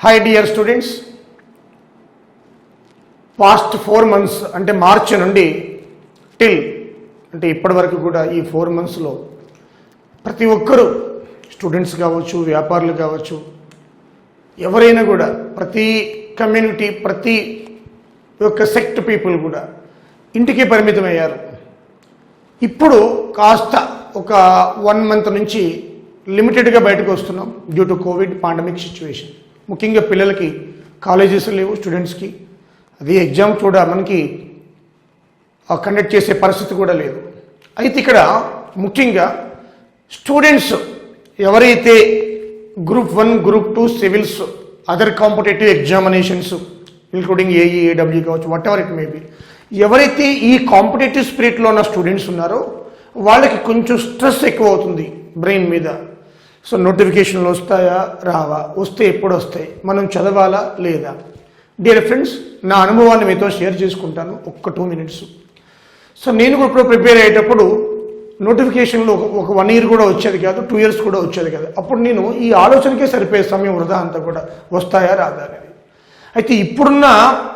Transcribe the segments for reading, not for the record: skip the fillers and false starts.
Hi dear students, past 4 months అంటే మార్చి నుండి till అంటే ఇప్పటి వరకు కూడా ఈ 4 monthsలో ప్రతి ఒక్కరూ స్టూడెంట్స్ కావచ్చు, వ్యాపారులు కావచ్చు, ఎవరైనా కూడా ప్రతి కమ్యూనిటీ, ప్రతి ఒక్క సెక్ట్ పీపుల్ కూడా ఇంటికి పరిమితమయ్యారు. ఇప్పుడు కాస్త ఒక 1 month నుంచి లిమిటెడ్గా బయటకు వస్తున్నాం due to Covid pandemic situation. ముఖ్యంగా పిల్లలకి కాలేజెస్ లేవు, స్టూడెంట్స్కి అది ఎగ్జామ్ కూడా మనకి కండక్ట్ చేసే పరిస్థితి కూడా లేదు. అయితే ఇక్కడ ముఖ్యంగా స్టూడెంట్స్ ఎవరైతే group 1, group 2 civils, other competitive examinations including AE, AW కావచ్చు, whatever it may be, ఎవరైతే ఈ కాంపిటేటివ్ స్పిరిట్లో ఉన్న స్టూడెంట్స్ ఉన్నారో వాళ్ళకి కొంచెం స్ట్రెస్ ఎక్కువ అవుతుంది బ్రెయిన్ మీద. సో నోటిఫికేషన్లు వస్తాయా, రావా, వస్తే ఎప్పుడు వస్తాయి, మనం చదవాలా లేదా? డియర్ ఫ్రెండ్స్, నా అనుభవాన్ని మీతో షేర్ చేసుకుంటాను ఒక్క 2 minutes. సో నేను కూడా ఇప్పుడు ప్రిపేర్ అయ్యేటప్పుడు నోటిఫికేషన్లు ఒక 1 year కూడా వచ్చేది కాదు, 2 years కూడా వచ్చేది కాదు. అప్పుడు నేను ఈ ఆలోచనకే సరిపోయే సమయం వృధా అంతా కూడా, వస్తాయా రాదా అనేది. అయితే ఇప్పుడున్న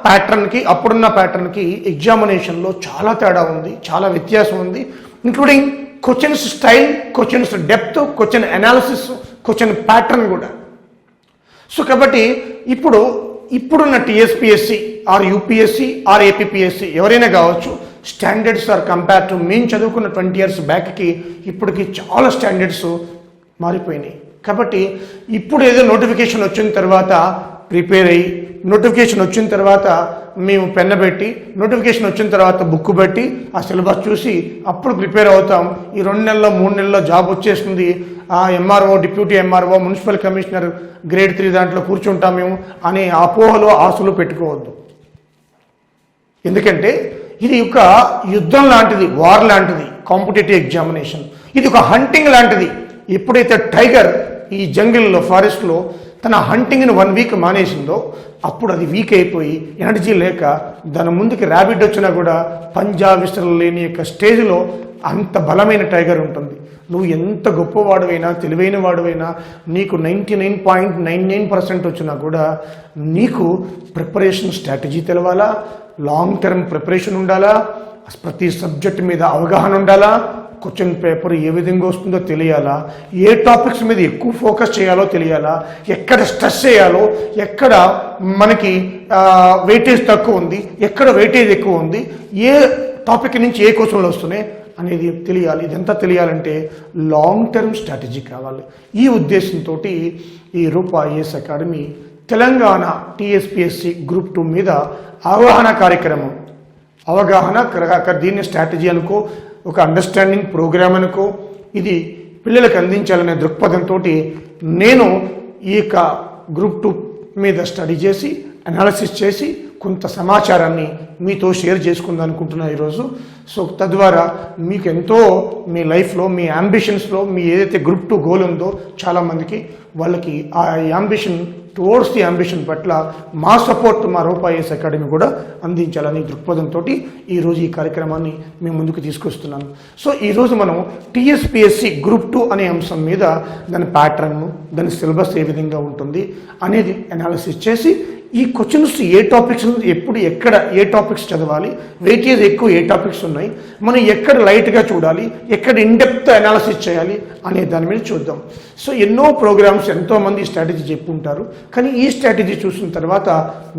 ప్యాటర్న్కి అప్పుడున్న ప్యాటర్న్కి ఎగ్జామినేషన్లో చాలా తేడా ఉంది, చాలా వ్యత్యాసం ఉంది, including questions style, questions depth, question analysis, question pattern కూడా. సో కాబట్టి ఇప్పుడున్న TSPSC or UPSC or APPSC ఎవరైనా కావచ్చు, స్టాండర్డ్స్ ఆర్ కంపేర్ టు మేము చదువుకున్న 20 years బ్యాక్కి ఇప్పటికి చాలా స్టాండర్డ్స్ మారిపోయినాయి. కాబట్టి ఇప్పుడు ఏదో నోటిఫికేషన్ వచ్చిన తర్వాత ప్రిపేర్ అయ్యి, నోటిఫికేషన్ వచ్చిన తర్వాత మేము పెన్న పెట్టి, నోటిఫికేషన్ వచ్చిన తర్వాత బుక్ పెట్టి ఆ సిలబస్ చూసి అప్పుడు ప్రిపేర్ అవుతాం. ఈ 2 నెలల్లో 3 నెలల్లో జాబ్ వచ్చేస్తుంది, ఆ MRO, deputy MRO, municipal commissioner grade 3 దాంట్లో కూర్చుంటాం మేము అనే అపోహలో ఆశలు పెట్టుకోవద్దు. ఎందుకంటే ఇది ఒక యుద్ధం లాంటిది, వార్ లాంటిది కాంపిటేటివ్ ఎగ్జామినేషన్. ఇది ఒక హంటింగ్ లాంటిది. ఎప్పుడైతే టైగర్ ఈ జంగిల్లో, ఫారెస్ట్లో తన హంటింగ్ని 1 week మానేసిందో అప్పుడు అది వీక్ అయిపోయి ఎనర్జీ లేక దాని ముందుకి ర్యాబిట్ వచ్చినా కూడా పంజా విసరలేని యొక్క స్టేజ్లో అంత బలమైన టైగర్ ఉంటుంది. నువ్వు ఎంత గొప్పవాడువైనా, తెలివైన వాడువైనా, నీకు 99.99% వచ్చినా కూడా నీకు ప్రిపరేషన్ స్ట్రాటజీ తెలవాలా, లాంగ్ టర్మ్ ప్రిపరేషన్ ఉండాలా, ప్రతి సబ్జెక్ట్ మీద అవగాహన ఉండాలా, క్వశ్చన్ పేపర్ ఏ విధంగా వస్తుందో తెలియాలా, ఏ టాపిక్స్ మీద ఎక్కువ ఫోకస్ చేయాలో తెలియాలా, ఎక్కడ స్ట్రెస్ చేయాలో, ఎక్కడ మనకి వెయిటేజ్ తక్కువ ఉంది, ఎక్కడ వెయిటేజ్ ఎక్కువ ఉంది, ఏ టాపిక్ నుంచి ఏ క్వశ్చన్లు వస్తున్నాయి అనేది తెలియాలి. ఇదంతా తెలియాలంటే లాంగ్ టర్మ్ స్ట్రాటజీ కావాలి. ఈ ఉద్దేశంతో ఈ Roopa IAS academy Telangana TSPSC group 2 మీద అవగాహన కార్యక్రమం, దీన్ని స్ట్రాటజీ అనుకో, ఒక అండర్స్టాండింగ్ ప్రోగ్రామ్ అనుకో, ఇది పిల్లలకు అందించాలనే దృక్పథంతో నేను ఈ యొక్క గ్రూప్ 2 మీద స్టడీ చేసి, అనాలిసిస్ చేసి కొంత సమాచారాన్ని మీతో షేర్ చేసుకుందాం అనుకుంటున్నాను ఈరోజు. సో తద్వారా మీకు ఎంతో మీ లైఫ్లో, మీ అంబిషన్స్లో, మీ ఏదైతే గ్రూప్ 2 గోల్ ఉందో చాలామందికి వాళ్ళకి ఆ అంబిషన్, టువర్డ్స్ ది అంబిషన్ పట్ల మా సపోర్ట్, మా రూపా ఐఏఎస్ అకాడమీ కూడా అందించాలని దృక్పథంతో ఈరోజు ఈ కార్యక్రమాన్ని మేము ముందుకు తీసుకొస్తున్నాను. సో ఈరోజు మనం టీఎస్పీఎస్సీ గ్రూప్ 2 అనే అంశం మీద దాని ప్యాటర్న్, దాని సిలబస్ ఏ విధంగా ఉంటుంది అనేది అనాలిసిస్ చేసి, ఈ క్వశ్చన్స్ ఏ టాపిక్స్, ఎప్పుడు ఎక్కడ ఏ టాపిక్స్ చదవాలి, వెయిటేజ్ ఎక్కువ ఏ టాపిక్స్ ఉన్నాయి, మనం ఎక్కడ లైట్గా చూడాలి, ఎక్కడ ఇన్డెప్త్ అనాలిసిస్ చేయాలి అనే దాని మీద చూద్దాం. సో ఎన్నో ప్రోగ్రామ్స్, ఎంతోమంది స్ట్రాటజీ చెప్పుంటారు, కానీ ఈ స్ట్రాటజీ చూసిన తర్వాత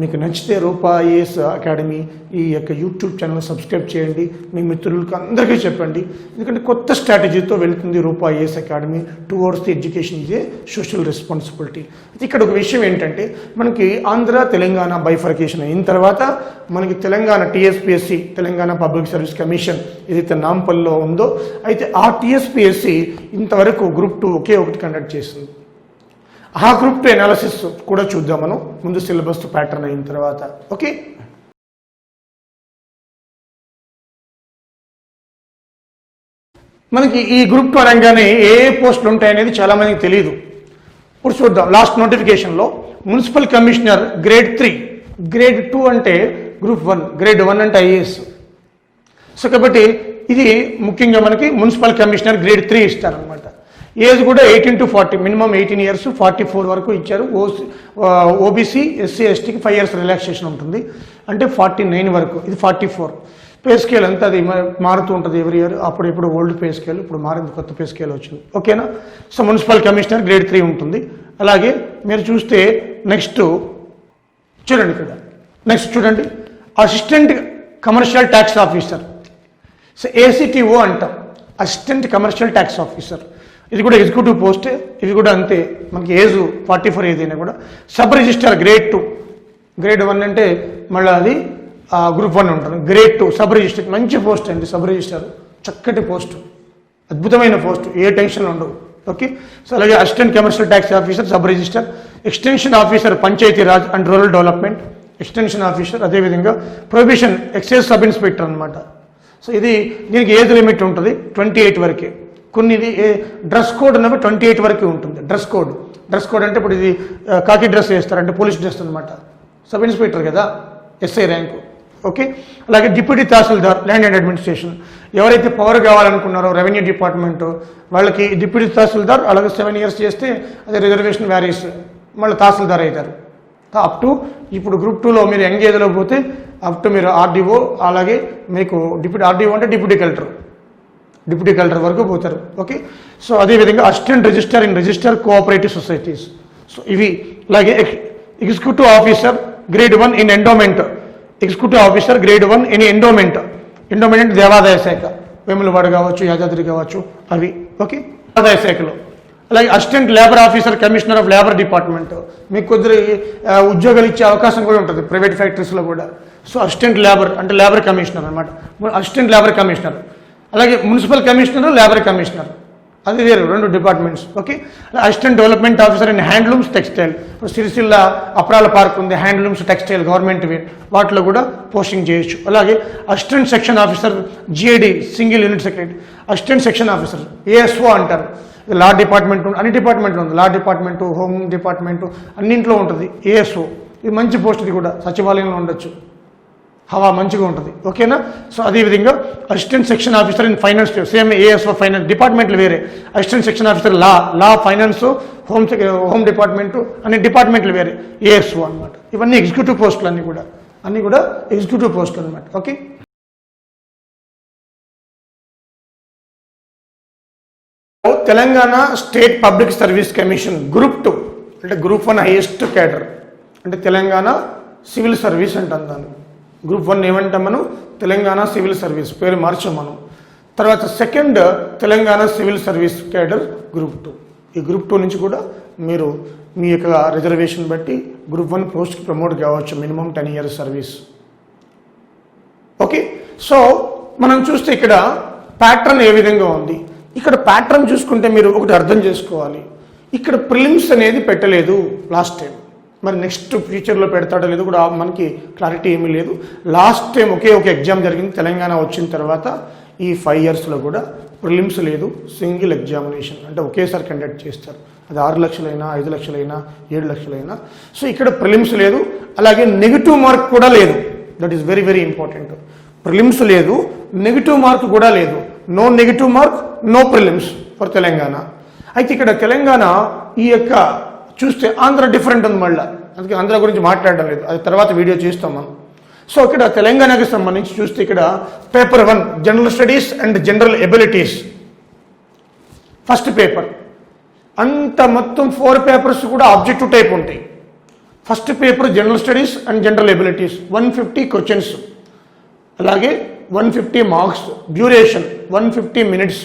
మీకు నచ్చితే రూపా ఐఏఎస్ అకాడమీ ఈ యొక్క యూట్యూబ్ ఛానల్ సబ్స్క్రైబ్ చేయండి, మీ మిత్రులకు అందరికీ చెప్పండి. ఎందుకంటే కొత్త స్ట్రాటజీతో వెళ్తుంది Roopa IAS academy towards the education is a social responsibility. ఇక్కడ ఒక విషయం ఏంటంటే, మనకి ఆంధ్ర తెలంగాణ బైఫర్కేషన్ అయిన తర్వాత మనకి Telangana TSPSC, Telangana public service commission ఏదైతే నాంపల్లిలో ఉందో, అయితే ఆ టీఎస్పీఎస్సీ ఇంతవరకు గ్రూప్ 2 ఒకే ఒకటి కండక్ట్ చేస్తుంది. ఆ గ్రూప్ 2 అనాలిసిస్ కూడా చూద్దాం మనం ముందు సిలబస్ ప్యాటర్న్ అయిన తర్వాత. ఓకే, మనకి ఈ గ్రూప్ 2 అనగానే ఏ పోస్టులు ఉంటాయనేది చాలామందికి తెలియదు. ఇప్పుడు చూద్దాం. లాస్ట్ నోటిఫికేషన్లో మున్సిపల్ కమిషనర్ గ్రేడ్ 3, గ్రేడ్ 2 అంటే గ్రూప్ 1, గ్రేడ్ 1 అంటే ఐఏఎస్. సో కాబట్టి ఇది ముఖ్యంగా మనకి మున్సిపల్ కమిషనర్ గ్రేడ్ 3 ఇస్తారనమాట. ఏజ్ కూడా 18 to 40, మినిమం 18 years, 44 వరకు ఇచ్చారు. ఓబీసీ ఎస్సీ ఎస్టీకి 5 years రిలాక్సేషన్ ఉంటుంది, అంటే 49 వరకు. ఇది 44. పే స్కేల్ అంతా అది మారుతూ ఉంటుంది ఎవ్రీ ఇయర్. అప్పుడు ఇప్పుడు ఓల్డ్ పే స్కేల్, ఇప్పుడు మారింది, కొత్త పే స్కేల్ వచ్చింది. ఓకేనా? సో మున్సిపల్ కమిషనర్ గ్రేడ్ 3 ఉంటుంది. అలాగే మీరు చూస్తే నెక్స్ట్ చూడండి, ఇక్కడ నెక్స్ట్ చూడండి, assistant commercial tax officer. So ACTO అంటాం, అసిస్టెంట్ కమర్షియల్ ట్యాక్స్ ఆఫీసర్. ఇది కూడా ఎగ్జిక్యూటివ్ పోస్టే, ఇది కూడా అంతే. మనకి ఏజ్ 44 ఏదైనా కూడా. సబ్ రిజిస్టర్ గ్రేడ్ 2, గ్రేడ్ 1 అంటే మళ్ళీ అది గ్రూప్ 1 ఉంటుంది. గ్రేడ్ 2 సబ్ రిజిస్టర్, మంచి పోస్ట్ అండి సబ్ రిజిస్టర్, చక్కటి పోస్టు, అద్భుతమైన పోస్టు, ఏ టెన్షన్ ఉండవు. ఓకే. సో అలాగే assistant commercial tax officer, sub register. Extension officer Panchayati Raj and rural development, extension officer. అదేవిధంగా ప్రొహిబిషన్ ఎక్సైజ్ సబ్ ఇన్స్పెక్టర్ అనమాట. సో ఇది దీనికి ఏజ్ లిమిట్ ఉంటుంది 28 వరకే. కొన్ని ఇది డ్రెస్ కోడ్ ఉన్నవి 28 వరకు ఉంటుంది. డ్రెస్ కోడ్ అంటే ఇప్పుడు ఇది కాకి డ్రెస్ వేస్తారు, అంటే పోలీస్ డ్రెస్ అనమాట. సబ్ ఇన్స్పెక్టర్ కదా, ఎస్ఐ ర్యాంకు. ఓకే. అలాగే deputy tahsildar land and administration. ఎవరైతే పవర్ కావాలనుకున్నారో రెవెన్యూ డిపార్ట్మెంట్ వాళ్ళకి డిప్యూటీ తహసీల్దార్, అలాగే 7 years చేస్తే అదే రిజర్వేషన్ వ్యారీస్, మళ్ళీ తహసీల్దార్ అవుతారు. అప్ టు ఇప్పుడు గ్రూప్ 2లో మీరు ఎంగేజ్లో పోతే అప్ టు మీరు ఆర్డీఓ, అలాగే మీకు ఆర్డీఓ అంటే డిప్యూటీ కలెక్టర్ వరకు పోతారు. ఓకే. సో అదేవిధంగా assistant register in register cooperative societies. So ఇవి. అలాగే executive officer grade 1 in endowment, executive officer grade 1 in endowment అంటే దేవాదాయ శాఖ, వేములవాడ కావచ్చు, యాదాద్రి కావచ్చు, అవి. ఓకే. దేవాదాయ శాఖలో. అలాగే assistant labour officer commissioner of labour department, మీకు కొద్ది ఉద్యోగాలు ఇచ్చే అవకాశం కూడా ఉంటుంది ప్రైవేట్ ఫ్యాక్టరీస్లో కూడా. సో అసిస్టెంట్ లేబర్ అంటే లేబర్ కమిషనర్ అనమాట, అసిస్టెంట్ లేబర్ కమిషనర్. అలాగే మున్సిపల్ కమిషనర్, లేబర్ కమిషనర్, అది వేరు, 2 departments. Okay. Assistant development officer in handlooms textile. Sircilla apparel park ఉంది, హ్యాండ్లూమ్స్ టెక్స్టైల్ గవర్నమెంట్ వాటిలో కూడా పోస్టింగ్ చేయొచ్చు. అలాగే assistant section officer GID single unit secretary, assistant section officer ASO అంటారు. Law department, అన్ని డిపార్ట్మెంట్లో ఉంది, లా డిపార్ట్మెంటు, హోమ్ డిపార్ట్మెంటు, అన్నింట్లో ఉంటుంది ఏఎస్ఓ. ఇది మంచి పోస్ట్, ఇది కూడా సచివాలయంలో ఉండొచ్చు, హవా మంచిగా ఉంటుంది. ఓకేనా? సో అదేవిధంగా assistant section officer in finance, same ASO finance, డిపార్ట్మెంట్లు వేరే. అసిస్టెంట్ సెక్షన్ ఆఫీసర్ లా ఫైనాన్స్, హోమ్ డిపార్ట్మెంటు, అన్ని డిపార్ట్మెంట్లు వేరే, ఏఎస్ఓ అనమాట. ఇవన్నీ ఎగ్జిక్యూటివ్ పోస్టులు, అన్నీ కూడా ఎగ్జిక్యూటివ్ పోస్టులు అనమాట. Okay. Telangana state public service commission group 2 అంటే గ్రూప్ 1 హైయెస్ట్ క్యాడర్, అంటే తెలంగాణ సివిల్ సర్వీస్ అంటాం దాన్ని. గ్రూప్ 1 ఏమంటాం మనం? తెలంగాణ సివిల్ సర్వీస్, పేరు మార్చాం మనం. తర్వాత second Telangana civil service cadre group 2. ఈ గ్రూప్ 2 నుంచి కూడా మీరు మీ యొక్క రిజర్వేషన్ బట్టి గ్రూప్ 1 పోస్ట్కి ప్రమోట్ కావచ్చు, minimum 10 years service. Okay. So మనం చూస్తే ఇక్కడ ప్యాటర్న్ ఏ విధంగా ఉంది. ఇక్కడ ప్యాటర్న్ చూసుకుంటే మీరు ఒకటి అర్థం చేసుకోవాలి, ఇక్కడ ప్రిలిమ్స్ అనేది పెట్టలేదు లాస్ట్ టైం. మరి నెక్స్ట్ ఫ్యూచర్లో పెడతాడో లేదు కూడా మనకి క్లారిటీ ఏమీ లేదు. లాస్ట్ టైం ఒకే ఒక ఎగ్జామ్ జరిగింది తెలంగాణ వచ్చిన తర్వాత. ఈ 5 yearsలో కూడా ప్రిలిమ్స్ లేదు, సింగిల్ ఎగ్జామినేషన్, అంటే ఒకేసారి కండక్ట్ చేస్తారు. అది 6 లక్షలైనా, 5 లక్షలైనా, 7 లక్షలైనా. సో ఇక్కడ ప్రిలిమ్స్ లేదు, అలాగే నెగిటివ్ మార్క్ కూడా లేదు. That is very very important. Prelims లేదు, నెగిటివ్ మార్క్ కూడా లేదు. No negative mark, no prelims for Telangana. అయితే ఇక్కడ తెలంగాణ ఈ యొక్క చూస్తే ఆంధ్ర డిఫరెంట్ ఉంది మళ్ళీ, అందుకే ఆంధ్ర గురించి మాట్లాడడం లేదు, అది తర్వాత వీడియో చేస్తాం మనం. సో ఇక్కడ తెలంగాణకి సంబంధించి చూస్తే ఇక్కడ paper 1 general studies and general abilities first paper. అంత మొత్తం 4 papers కూడా ఆబ్జెక్టివ్ టైప్ ఉంటాయి. First paper general studies and general abilities, 150 questions, అలాగే 150 marks, డ్యూరేషన్ 150 minutes,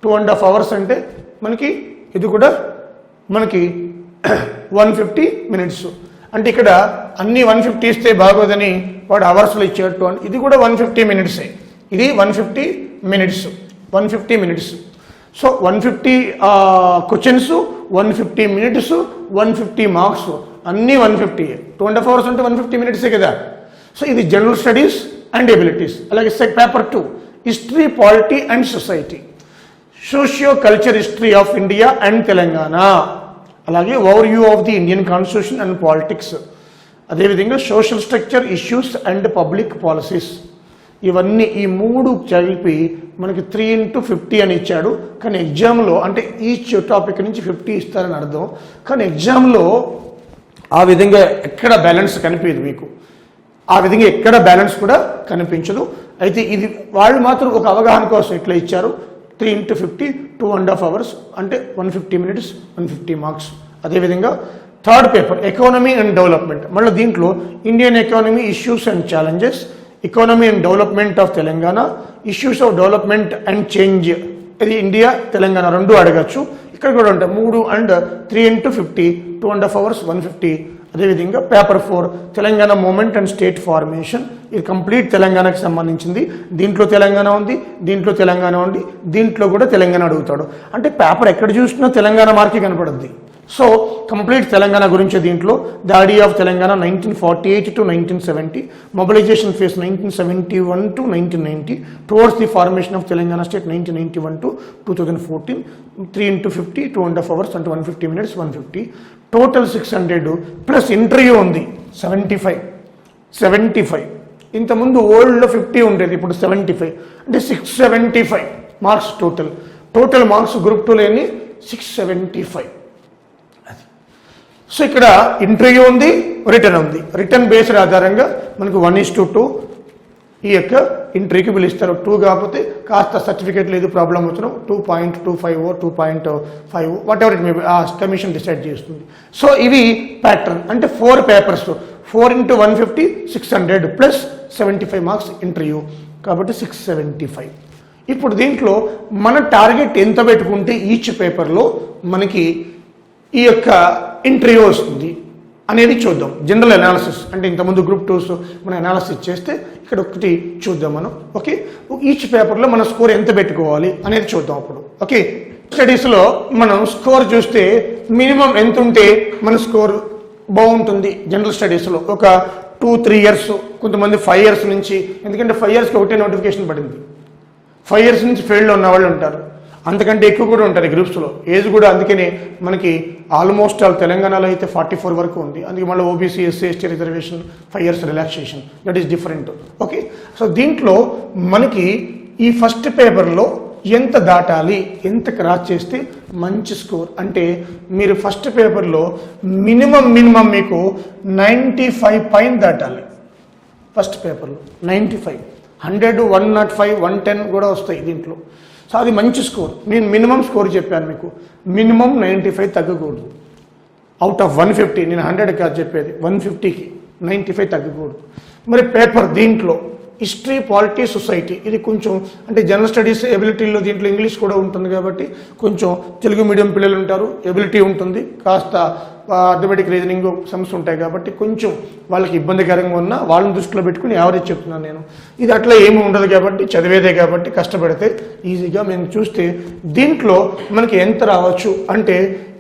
2.5 hours. అంటే మనకి ఇది కూడా మనకి 150 minutes. అంటే ఇక్కడ అన్ని 150 ఇస్తే బాగోదని వాడు అవర్స్లో ఇచ్చేటట్టు అని ఇది కూడా 150 minutes. ఇది 150 minutes. So 150 questions, 150 minutes, 150 marks, అన్నీ 150. 2.5 hours అంటే 150 minutes కదా. సో ఇది జనరల్ స్టడీస్ అండ్ ఎబిలిటీస్. అలాగే paper 2 history, polity and society, socio culture history of India and Telangana, అలాగే overview of the Indian constitution and politics, అదేవిధంగా social structure issues and public policies. ఇవన్నీ ఈ 3 కలిపి మనకి 3x50 అని ఇచ్చాడు. కానీ ఎగ్జామ్లో అంటే ఈచ్ టాపిక్ నుంచి 50 ఇస్తారని అర్థం. కానీ ఎగ్జామ్లో ఆ విధంగా ఎక్కడ బ్యాలెన్స్ కనిపించదు మీకు, ఆ విధంగా ఎక్కడ బ్యాలెన్స్ కూడా కనిపించదు. అయితే ఇది వాళ్ళు మాత్రం ఒక అవగాహన కోసం ఇట్లా ఇచ్చారు. 3x50 2.5 hours అంటే 150 minutes 150 marks. అదేవిధంగా third paper economy and development. మళ్ళీ దీంట్లో Indian economy issues and challenges, economy and development of Telangana, issues of development and change. ఇది ఇండియా తెలంగాణ రెండు అడగచ్చు. ఇక్కడ కూడా ఉంటాయి 3 and 3x50 2.5 hours 150. అదేవిధంగా paper 4 Telangana movement and state formation. ఇది కంప్లీట్ తెలంగాణకు సంబంధించింది. దీంట్లో తెలంగాణ ఉంది, దీంట్లో తెలంగాణ ఉంది, దీంట్లో కూడా తెలంగాణ అడుగుతాడు. అంటే పేపర్ ఎక్కడ చూసినా తెలంగాణ మార్కే కనపడుద్ది. సో కంప్లీట్ తెలంగాణ గురించి దీంట్లో the idea of Telangana 1948 to 1970, mobilisation phase 1971 to 1990, towards the formation of Telangana state 1991 to 2014, 3x50 2.5 hours అంటే 150 minutes 150, టోటల్ 600 ప్లస్ ఇంటర్వ్యూ ఉంది 75. ఇంతకుముందు ఓల్డ్లో 50 ఉండేది, ఇప్పుడు 75 అంటే 675 మార్క్స్ టోటల్ మార్క్స్ గ్రూప్ 2 లేని 675. సో ఇక్కడ ఇంటర్వ్యూ ఉంది, రిటర్న్ ఉంది. రిటర్న్ బేస్డ్ ఆధారంగా మనకు 1:2 ఈ యొక్క ఇంటర్వ్యూకి పిలుస్తారు. 2 కాకపోతే కాస్త సర్టిఫికేట్ లేదు ప్రాబ్లం వచ్చిన 2.25 2.5 వాట్ ఎవర్ ఇట్ మే ఆ కమిషన్ డిసైడ్ చేస్తుంది. సో ఇవి ప్యాటర్న్ అంటే 4 papers 4 into 150 600 plus 75 marks interview కాబట్టి 675. ఇప్పుడు దీంట్లో మన టార్గెట్ ఎంత పెట్టుకుంటే ఈచ్ పేపర్లో మనకి ఈ యొక్క ఇంటర్వ్యూ వస్తుంది అనేది చూద్దాం. జనరల్ అనాలిసిస్ అంటే ఇంతకుముందు గ్రూప్ 2 మనం అనాలిసిస్ చేస్తే ఇక్కడ ఒకటి చూద్దాం మనం. ఓకే, ఈచ్ పేపర్లో మన స్కోర్ ఎంత పెట్టుకోవాలి అనేది చూద్దాం అప్పుడు. ఓకే, స్టడీస్లో మనం స్కోర్ చూస్తే మినిమం ఎంత ఉంటే మన స్కోర్ బాగుంటుంది. జనరల్ స్టడీస్లో ఒక 2-3 years, కొంతమంది 5 years నుంచి, ఎందుకంటే 5 yearsకి ఒకటే నోటిఫికేషన్ పడింది. 5 years నుంచి ఫెయిల్డ్లో ఉన్న వాళ్ళు ఉంటారు, అంతకంటే ఎక్కువ కూడా ఉంటారు గ్రూప్స్లో. ఏజ్ కూడా అందుకనే మనకి ఆల్మోస్ట్ తెలంగాణలో అయితే 44 వరకు ఉంది. అందుకే మళ్ళీ OBC SC ST reservation 5 years relaxation, that is different. Okay, so దీంట్లో మనకి ఈ ఫస్ట్ పేపర్లో ఎంత దాటాలి, ఎంత క్రాస్ చేస్తే మంచి స్కోర్ అంటే మీరు ఫస్ట్ పేపర్లో మినిమం మీకు 95 పైన దాటాలి. ఫస్ట్ పేపర్లో 95, 100, 105, 110 కూడా వస్తాయి దీంట్లో. సో అది మంచి స్కోర్. నేను మినిమం స్కోర్ చెప్పాను మీకు, మినిమం 95 తగ్గకూడదు. అవుట్ ఆఫ్ 150, నేను 100 కాదు చెప్పేది, 150కి 95 తగ్గకూడదు. మరి పేపర్ దీంట్లో హిస్టరీ పాలిటీ సొసైటీ ఇది కొంచెం అంటే జనరల్ స్టడీస్ ఎబిలిటీలో దీంట్లో ఇంగ్లీష్ కూడా ఉంటుంది కాబట్టి కొంచెం తెలుగు మీడియం పిల్లలు ఉంటారు, ఎబిలిటీ ఉంటుంది, కాస్త అథమెటిక్ రీజనింగ్ సమ్స్ ఉంటాయి కాబట్టి కొంచెం వాళ్ళకి ఇబ్బందికరంగా ఉన్న వాళ్ళని దృష్టిలో పెట్టుకుని యావరేజ్ చెప్తున్నాను నేను. ఇది అట్లా ఏమి ఉండదు కాబట్టి చదివేదే కాబట్టి కష్టపడితే ఈజీగా మేము చూస్తే దీంట్లో మనకి ఎంత రావచ్చు అంటే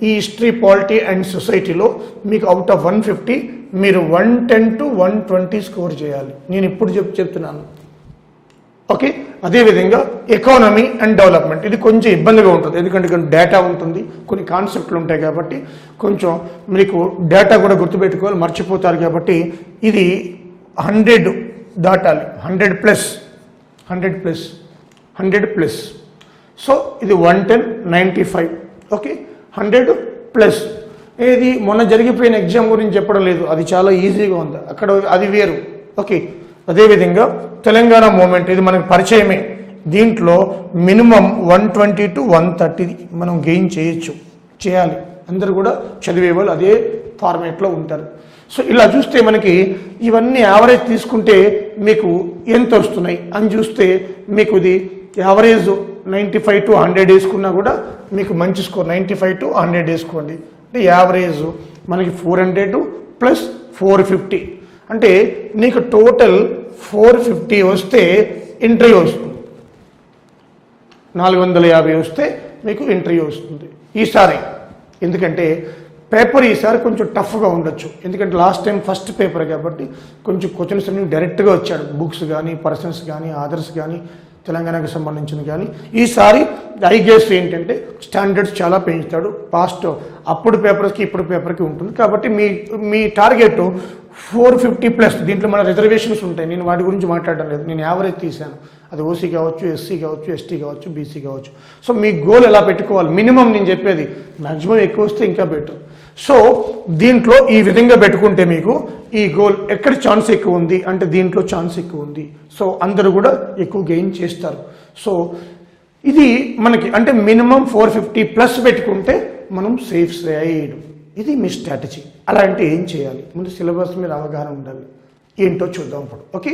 ఈ హిస్టరీ పాలిటీ అండ్ సొసైటీలో మీకు అవుట్ ఆఫ్ 150 మీరు 110 to 120 స్కోర్ చేయాలి. నేను ఇప్పుడు చెప్తున్నాను. ఓకే, అదేవిధంగా ఎకానమీ అండ్ డెవలప్మెంట్ ఇది కొంచెం ఇబ్బందిగా ఉంటుంది, ఎందుకంటే కొన్ని డేటా ఉంటుంది, కొన్ని కాన్సెప్ట్లు ఉంటాయి కాబట్టి కొంచెం మీకు డేటా కూడా గుర్తుపెట్టుకోవాలి, మర్చిపోతారు కాబట్టి ఇది 100 దాటాలి, 100 ప్లస్. సో ఇది 110, 95. Okay, 100 plus. ఏది మొన్న జరిగిపోయిన ఎగ్జామ్ గురించి చెప్పడం లేదు, అది చాలా ఈజీగా ఉంది, అక్కడ అది వేరు. ఓకే, అదేవిధంగా తెలంగాణ మూమెంట్ ఇది మనకు పరిచయమే. దీంట్లో మినిమం 120 to 130 మనం గెయిన్ చేయాలి. అందరూ కూడా చదివే వాళ్ళు అదే ఫార్మేట్లో ఉంటారు. సో ఇలా చూస్తే మనకి ఇవన్నీ యావరేజ్ తీసుకుంటే మీకు ఎంత వస్తున్నాయి అని చూస్తే మీకు ఇది యావరేజ్ 95 to 100 వేసుకున్నా కూడా మీకు మంచి స్కోర్. 95 to 100 వేసుకోండి అంటే యావరేజ్ మనకి 400 ప్లస్ 450 అంటే నీకు టోటల్ 450 వస్తే ఇంటర్వ్యూ వస్తుంది, 450 వస్తే మీకు ఇంటర్వ్యూ వస్తుంది ఈసారి. ఎందుకంటే పేపర్ ఈసారి కొంచెం టఫ్గా ఉండొచ్చు, ఎందుకంటే లాస్ట్ టైం ఫస్ట్ పేపర్ కాబట్టి కొంచెం క్వశ్చన్స్ అన్ని డైరెక్ట్గా వచ్చాడు. బుక్స్ కానీ పర్సన్స్ కానీ ఆథర్స్ కానీ తెలంగాణకు సంబంధించింది. కానీ ఈసారి ఐ గెస్ ఏంటంటే స్టాండర్డ్స్ చాలా పెంచుతాడు. పాస్ట్ అప్పుడు పేపర్కి ఇప్పుడు పేపర్కి ఉంటుంది. కాబట్టి మీ టార్గెట్ 450+. దీంట్లో మన రిజర్వేషన్స్ ఉంటాయి, నేను వాటి గురించి మాట్లాడడం లేదు, నేను యావరేజ్ తీశాను. అది ఓసీ కావచ్చు, ఎస్సీ కావచ్చు, ఎస్టీ కావచ్చు, బీసీ కావచ్చు. సో మీ గోల్ ఎలా పెట్టుకోవాలి, మినిమం నేను చెప్పేది, మ్యాక్సిమం ఎక్కువ వస్తే ఇంకా బెటర్. సో దీంట్లో ఈ విధంగా పెట్టుకుంటే మీకు ఈ గోల్ ఎక్కడ ఛాన్స్ ఎక్కువ ఉంది అంటే దీంట్లో ఛాన్స్ ఎక్కువ ఉంది. సో అందరూ కూడా ఎక్కువ గెయిన్ చేస్తారు. సో ఇది మనకి అంటే మినిమం 450+ పెట్టుకుంటే మనం సేఫ్ సైడ్. ఇది మీ స్ట్రాటజీ. అలా అంటే ఏం చేయాలి, ముందు సిలబస్ మీద అవగాహన ఉండాలి. ఏంటో చూద్దాం ఇప్పుడు. Okay,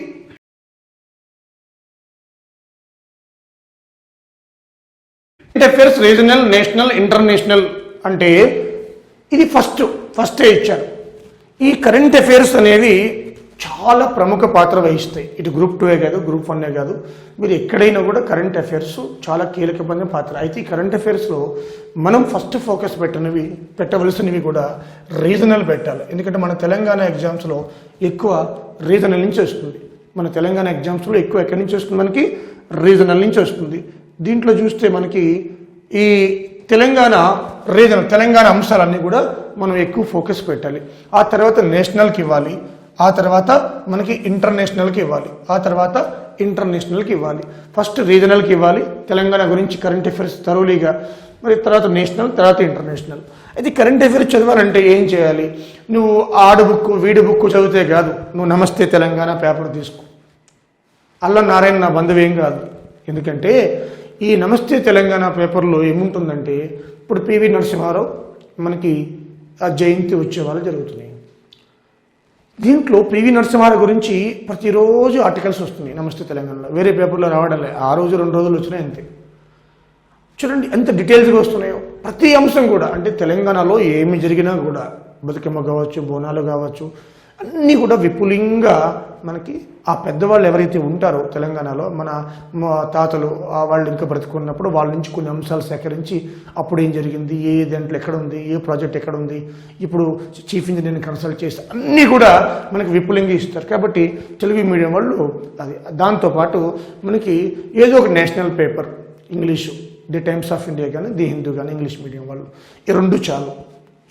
current affairs regional, national, international అంటే ఇది ఫస్టే ఇచ్చారు. ఈ కరెంట్ అఫైర్స్ అనేవి చాలా ప్రముఖ పాత్ర వహిస్తాయి. ఇటు గ్రూప్ 2 కాదు, గ్రూప్ 1 కాదు, మీరు ఎక్కడైనా కూడా కరెంట్ అఫైర్స్ చాలా కీలకమైన పాత్ర. అయితే ఈ కరెంట్ అఫైర్స్లో మనం ఫస్ట్ ఫోకస్ పెట్టవలసినవి కూడా రీజనల్ పెట్టాలి. ఎందుకంటే మన తెలంగాణ ఎగ్జామ్స్లో ఎక్కువ రీజనల్ నుంచి వస్తుంది. మన తెలంగాణ ఎగ్జామ్స్లో ఎక్కువ ఎక్కడి నుంచి వస్తుంది, మనకి రీజనల్ నుంచి వస్తుంది. దీంట్లో చూస్తే మనకి ఈ తెలంగాణ అంశాలన్నీ కూడా మనం ఎక్కువ ఫోకస్ పెట్టాలి. ఆ తర్వాత నేషనల్కి ఇవ్వాలి, ఆ తర్వాత మనకి ఇంటర్నేషనల్కి ఇవ్వాలి, ఆ తర్వాత ఇంటర్నేషనల్కి ఇవ్వాలి. ఫస్ట్ రీజనల్కి ఇవ్వాలి తెలంగాణ గురించి కరెంట్ అఫైర్స్ థరోలీగా, మరి తర్వాత నేషనల్, తర్వాత ఇంటర్నేషనల్. అయితే కరెంట్ అఫైర్స్ చదవాలంటే ఏం చేయాలి, నువ్వు ఆడు బుక్ వీడి బుక్ చదివితే కాదు, నువ్వు నమస్తే తెలంగాణ పేపర్ తీసుకో. అల్ల నారాయణ నా బంధువేం కాదు. ఎందుకంటే ఈ నమస్తే తెలంగాణ పేపర్లో ఏముంటుందంటే ఇప్పుడు పివి నరసింహారావు మనకి ఆ జయంతి ఉత్సవాలు జరుగుతున్నాయి. దీంట్లో పివి నరసింహారావు గురించి ప్రతిరోజు ఆర్టికల్స్ వస్తున్నాయి నమస్తే తెలంగాణలో. వేరే పేపర్లో రావడంలే, ఆ రోజు 2 రోజులు వచ్చినాయి అంతే. చూడండి ఎంత డీటెయిల్స్గా వస్తున్నాయో ప్రతి అంశం కూడా. అంటే తెలంగాణలో ఏమి జరిగినా కూడా, బతుకమ్మ కావచ్చు, బోనాలు కావచ్చు, అన్నీ కూడా విపులంగా మనకి ఆ పెద్దవాళ్ళు ఎవరైతే ఉంటారో తెలంగాణలో, మన తాతలు వాళ్ళు ఇంకా బ్రతుకున్నప్పుడు వాళ్ళ నుంచి కొన్ని అంశాలు సేకరించి అప్పుడు ఏం జరిగింది, ఏ దాంట్లో ఎక్కడ ఉంది, ఏ ప్రాజెక్ట్ ఎక్కడ ఉంది, ఇప్పుడు చీఫ్ ఇంజనీర్ని కన్సల్ట్ చేసి అన్నీ కూడా మనకి విపులంగా ఇస్తారు. కాబట్టి తెలుగు మీడియం వాళ్ళు అది. దాంతోపాటు మనకి ఏదో ఒక national paper, English, the times of India కానీ ది హిందూ కానీ, ఇంగ్లీష్ మీడియం వాళ్ళు, ఈ 2 చాలు.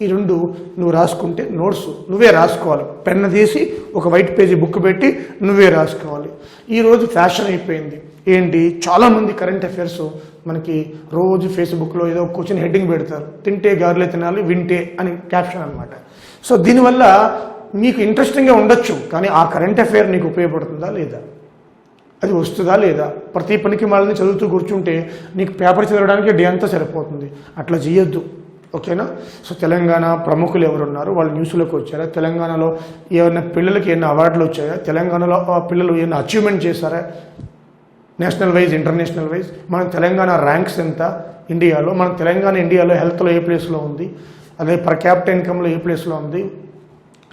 ఈ 2 నువ్వు రాసుకుంటే నోట్స్ నువ్వే రాసుకోవాలి. పెన్ను తీసి ఒక వైట్ పేజీ బుక్ పెట్టి నువ్వే రాసుకోవాలి. ఈరోజు ఫ్యాషన్ అయిపోయింది ఏంటి, చాలామంది కరెంట్ అఫైర్స్ మనకి రోజు ఫేస్బుక్లో ఏదో కూర్చొని హెడ్డింగ్ పెడతారు, తింటే గారెలే తినాలి వింటే అని క్యాప్షన్ అనమాట. సో దీనివల్ల మీకు ఇంట్రెస్టింగ్గా ఉండొచ్చు, కానీ ఆ కరెంట్ అఫైర్ నీకు ఉపయోగపడుతుందా లేదా, అది వస్తుందా లేదా. ప్రతి పనికి వాళ్ళని చదువుతూ కూర్చుంటే నీకు పేపర్ చదవడానికి డే అంతా సరిపోతుంది. అట్లా చేయొద్దు, ఓకేనా. సో తెలంగాణ ప్రముఖులు ఎవరున్నారు, వాళ్ళు న్యూస్లోకి వచ్చారా, తెలంగాణలో ఏమైనా పిల్లలకి ఏమైనా అవార్డులు వచ్చాయా, తెలంగాణలో పిల్లలు ఏమైనా అచీవ్మెంట్ చేశారా నేషనల్ వైజ్, ఇంటర్నేషనల్ వైజ్, మన తెలంగాణ ర్యాంక్స్ ఎంత ఇండియాలో, మన తెలంగాణ ఇండియాలో హెల్త్లో ఏ ప్లేస్లో ఉంది, అదే పర్ క్యాపిటల్ ఇన్కమ్లో ఏ ప్లేస్లో ఉంది.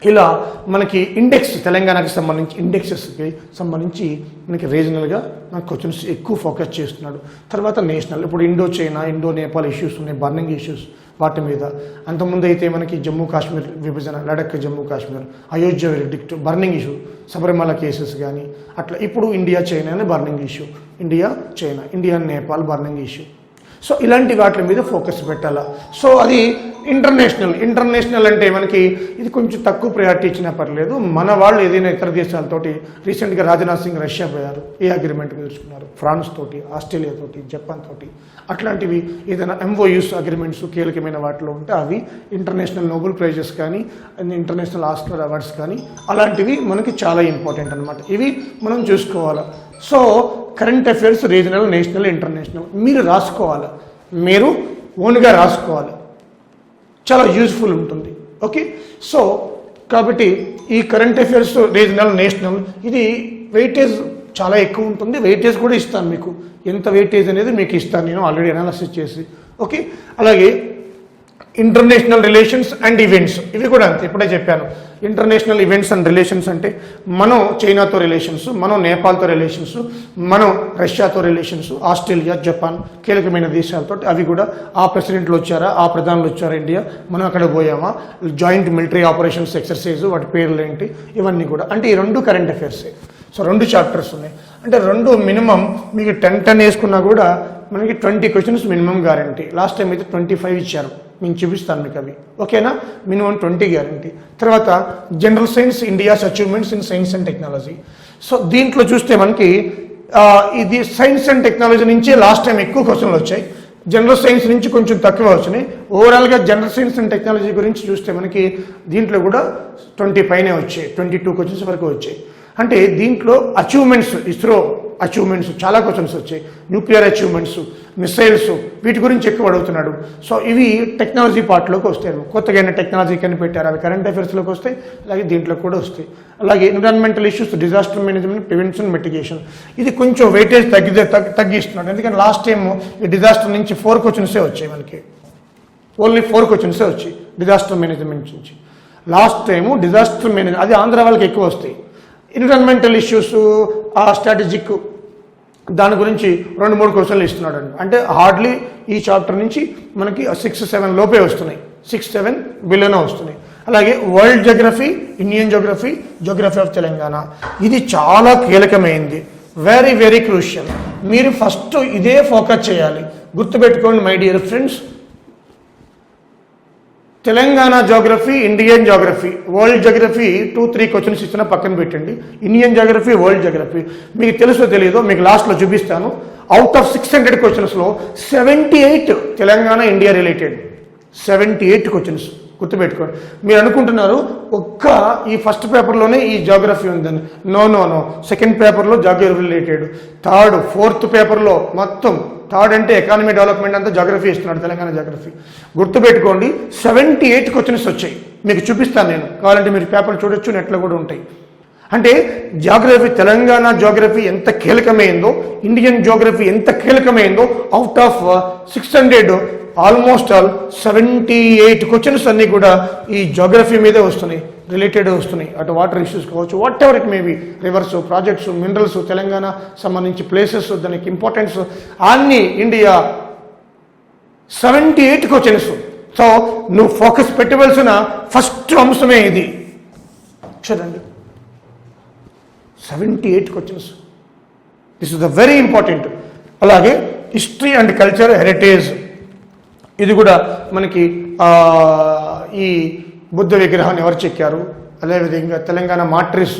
ఇలా మనకి ఇండెక్స్, తెలంగాణకి సంబంధించి ఇండెక్సెస్కి సంబంధించి మనకి రీజనల్గా మనకి క్వశ్చన్స్ ఎక్కువ ఫోకస్ చేస్తున్నాడు. తర్వాత నేషనల్, ఇప్పుడు Indo China, Indo Nepal issues ఉన్నాయి, బర్నింగ్ ఇష్యూస్, వాటి మీద. అంతకుముందు అయితే మనకి జమ్మూ కాశ్మీర్ విభజన, Ladakh Jammu Kashmir, Ayodhya verdict, burning issue, Sabarimala cases కానీ అట్లా. ఇప్పుడు ఇండియా చైనా అనే burning issue, India China, India Nepal burning issue. So ఇలాంటి వాటి మీద ఫోకస్ పెట్టాలా. సో అది ఇంటర్నేషనల్ అంటే మనకి ఇది కొంచెం తక్కువ ప్రయారిటీ ఇచ్చినా పర్లేదు. మన వాళ్ళు ఏదైనా ఇతర దేశాలతోటి, రీసెంట్గా రాజ్నాథ్ సింగ్ రష్యా పోయారు, ఏ అగ్రిమెంట్ కుదుర్చుకున్నారు, ఫ్రాన్స్ తోటి, ఆస్ట్రేలియా తోటి, జపాన్ తోటి, అట్లాంటివి ఏదైనా ఎంఓయూస్ అగ్రిమెంట్స్ కీలకమైన వాటిలో ఉంటే అవి ఇంటర్నేషనల్ నోబెల్ ప్రైజెస్ కానీ, ఇంటర్నేషనల్ ఆస్కర్ అవార్డ్స్ కానీ, అలాంటివి మనకి చాలా ఇంపార్టెంట్ అనమాట. ఇవి మనం చూసుకోవాలి. So current affairs regional, national, international మీరు రాసుకోవాలి, మీరు ఓన్గా రాసుకోవాలి, చాలా యూజ్ఫుల్ ఉంటుంది. ఓకే. సో కాబట్టి ఈ కరెంట్ అఫైర్స్ రీజనల్, నేషనల్ ఇది వెయిటేజ్ చాలా ఎక్కువ ఉంటుంది. వెయిటేజ్ కూడా ఇస్తాను మీకు, ఎంత వెయిటేజ్ అనేది మీకు ఇస్తాను నేను ఆల్రెడీ అనాలిసిస్ చేసి. ఓకే. అలాగే ఇంటర్నేషనల్ రిలేషన్స్ అండ్ ఈవెంట్స్, ఇవి కూడా అంతే, ఇప్పుడే చెప్పాను. ఇంటర్నేషనల్ ఈవెంట్స్ అండ్ రిలేషన్స్ అంటే మనం చైనాతో రిలేషన్స్, మనం నేపాల్తో రిలేషన్స్, మనం రష్యాతో రిలేషన్స్, ఆస్ట్రేలియా, జపాన్ కీలకమైన దేశాలతో, అవి కూడా ఆ ప్రెసిడెంట్లు వచ్చారా, ఆ ప్రధానులు వచ్చారా ఇండియా, మనం అక్కడ పోయామా, జాయింట్ మిలిటరీ ఆపరేషన్స్ ఎక్సర్సైజ్ వాటి పేర్లు ఏంటి, ఇవన్నీ కూడా అంటే ఈ 2 కరెంట్ అఫైర్సే. సో 2 చాప్టర్స్ ఉన్నాయి. అంటే 2 మినిమం మీకు 10 వేసుకున్నా కూడా మనకి 20 questions minimum guarantee. Last time అయితే 25 ఇచ్చారు, నేను చూపిస్తాను మీకు అవి. ఓకేనా, మినిమం 20 గ్యారంటీ. తర్వాత general science, India's achievements in science and technology. So దీంట్లో చూస్తే మనకి ఇది సైన్స్ అండ్ టెక్నాలజీ నుంచి లాస్ట్ టైం ఎక్కువ క్వశ్చన్లు వచ్చాయి, జనరల్ సైన్స్ నుంచి కొంచెం తక్కువ వచ్చినాయి. ఓవరాల్గా జనరల్ సైన్స్ అండ్ టెక్నాలజీ గురించి చూస్తే మనకి దీంట్లో కూడా 20 పైనే వచ్చాయి, 22 క్వశ్చన్స్ వరకు వచ్చాయి. అంటే దీంట్లో అచీవ్మెంట్స్, ఇస్రో అచీవ్మెంట్స్ చాలా క్వశ్చన్స్ వచ్చాయి, న్యూక్లియర్ అచీవ్మెంట్స్, మిసైల్స్, వీటి గురించి ఎక్కువ అడుగుతున్నాడు. సో ఇవి టెక్నాలజీ పార్ట్లోకి వస్తాయి. కొత్తగా టెక్నాలజీ కనిపెట్టారు, అవి కరెంట్ అఫైర్స్లోకి వస్తాయి, అలాగే దీంట్లో కూడా వస్తాయి. అలాగే environmental issues, disaster management, prevention, mitigation, ఇది కొంచెం వెయిటేజ్ తగ్గిస్తున్నాడు. ఎందుకంటే లాస్ట్ టైం ఈ డిజాస్టర్ నుంచి 4 క్వశ్చన్సే వచ్చాయి మనకి, ఓన్లీ 4 క్వశ్చన్సే వచ్చాయి డిజాస్టర్ మేనేజ్మెంట్ నుంచి. లాస్ట్ టైము డిజాస్టర్ మేనేజ్మెంట్ అది ఆంధ్ర వాళ్ళకి ఎక్కువ వస్తాయి. ఎన్విరాన్మెంటల్ ఇష్యూస్, ఆ స్ట్రాటజిక్ దాని గురించి 2-3 క్వశ్చన్లు ఇస్తున్నాడు అండి. అంటే హార్డ్లీ ఈ చాప్టర్ నుంచి మనకి 6-7 లోపే వస్తున్నాయి, 6-7 బిలోనే వస్తున్నాయి. అలాగే world geography, Indian geography, geography of Telangana, ఇది చాలా కీలకమైంది, వెరీ వెరీ క్రూషియల్. మీరు ఫస్ట్ ఇదే ఫోకస్ చేయాలి. గుర్తుపెట్టుకోండి my dear friends, Telangana geography, Indian geography, world geography 2-3 questions ఇచ్చిన పక్కన పెట్టండి. ఇండియన్ జోగ్రఫీ, వరల్డ్ జోగ్రఫీ మీకు తెలుసో తెలియదో మీకు లాస్ట్లో చూపిస్తాను. Out of 600 క్వశ్చన్స్లో 78 Telangana India related, 78 questions. గుర్తుపెట్టుకోండి. మీరు అనుకుంటున్నారు ఒక్క ఈ ఫస్ట్ పేపర్లోనే ఈ జాగ్రఫీ ఉందని. నో, సెకండ్ పేపర్లో జాగ్రఫీ రిలేటెడ్, థర్డ్, ఫోర్త్ పేపర్లో మొత్తం, థర్డ్ అంటే ఎకానమీ డెవలప్మెంట్ అంతా జాగ్రఫీ ఇస్తున్నాడు, తెలంగాణ జాగ్రఫీ. గుర్తుపెట్టుకోండి 78 క్వశ్చన్స్ వచ్చాయి, మీకు చూపిస్తాను నేను, కావాలంటే మీరు పేపర్ చూడొచ్చు, నెట్లో కూడా ఉంటాయి. అంటే జాగ్రఫీ, తెలంగాణ జాగ్రఫీ ఎంత కీలకమైందో, ఇండియన్ జాగ్రఫీ ఎంత కీలకమైందో, అవుట్ ఆఫ్ 600 ఆల్మోస్ట్ 78 క్వశ్చన్స్ అన్నీ కూడా ఈ జాగ్రఫీ మీదే వస్తున్నాయి, రిలేటెడ్ వస్తున్నాయి. అటు వాటర్ ఇష్యూస్ కావచ్చు, whatever it maybe, reverse, projects, minerals, Telangana సంబంధించి ప్లేసెస్, దానికి ఇంపార్టెన్స్ అన్నీ ఇండియా, 78 క్వశ్చన్స్. సో నువ్వు ఫోకస్ పెట్టవలసిన ఫస్ట్ అంశమే ఇది. చూడండి 78 questions, this is the very important. అలాగే హిస్టరీ అండ్ కల్చర్, హెరిటేజ్, ఇది కూడా మనకి ఈ బుద్ధ విగ్రహాన్ని ఎవరు చెక్కారు, అదేవిధంగా తెలంగాణ మాట్రిస్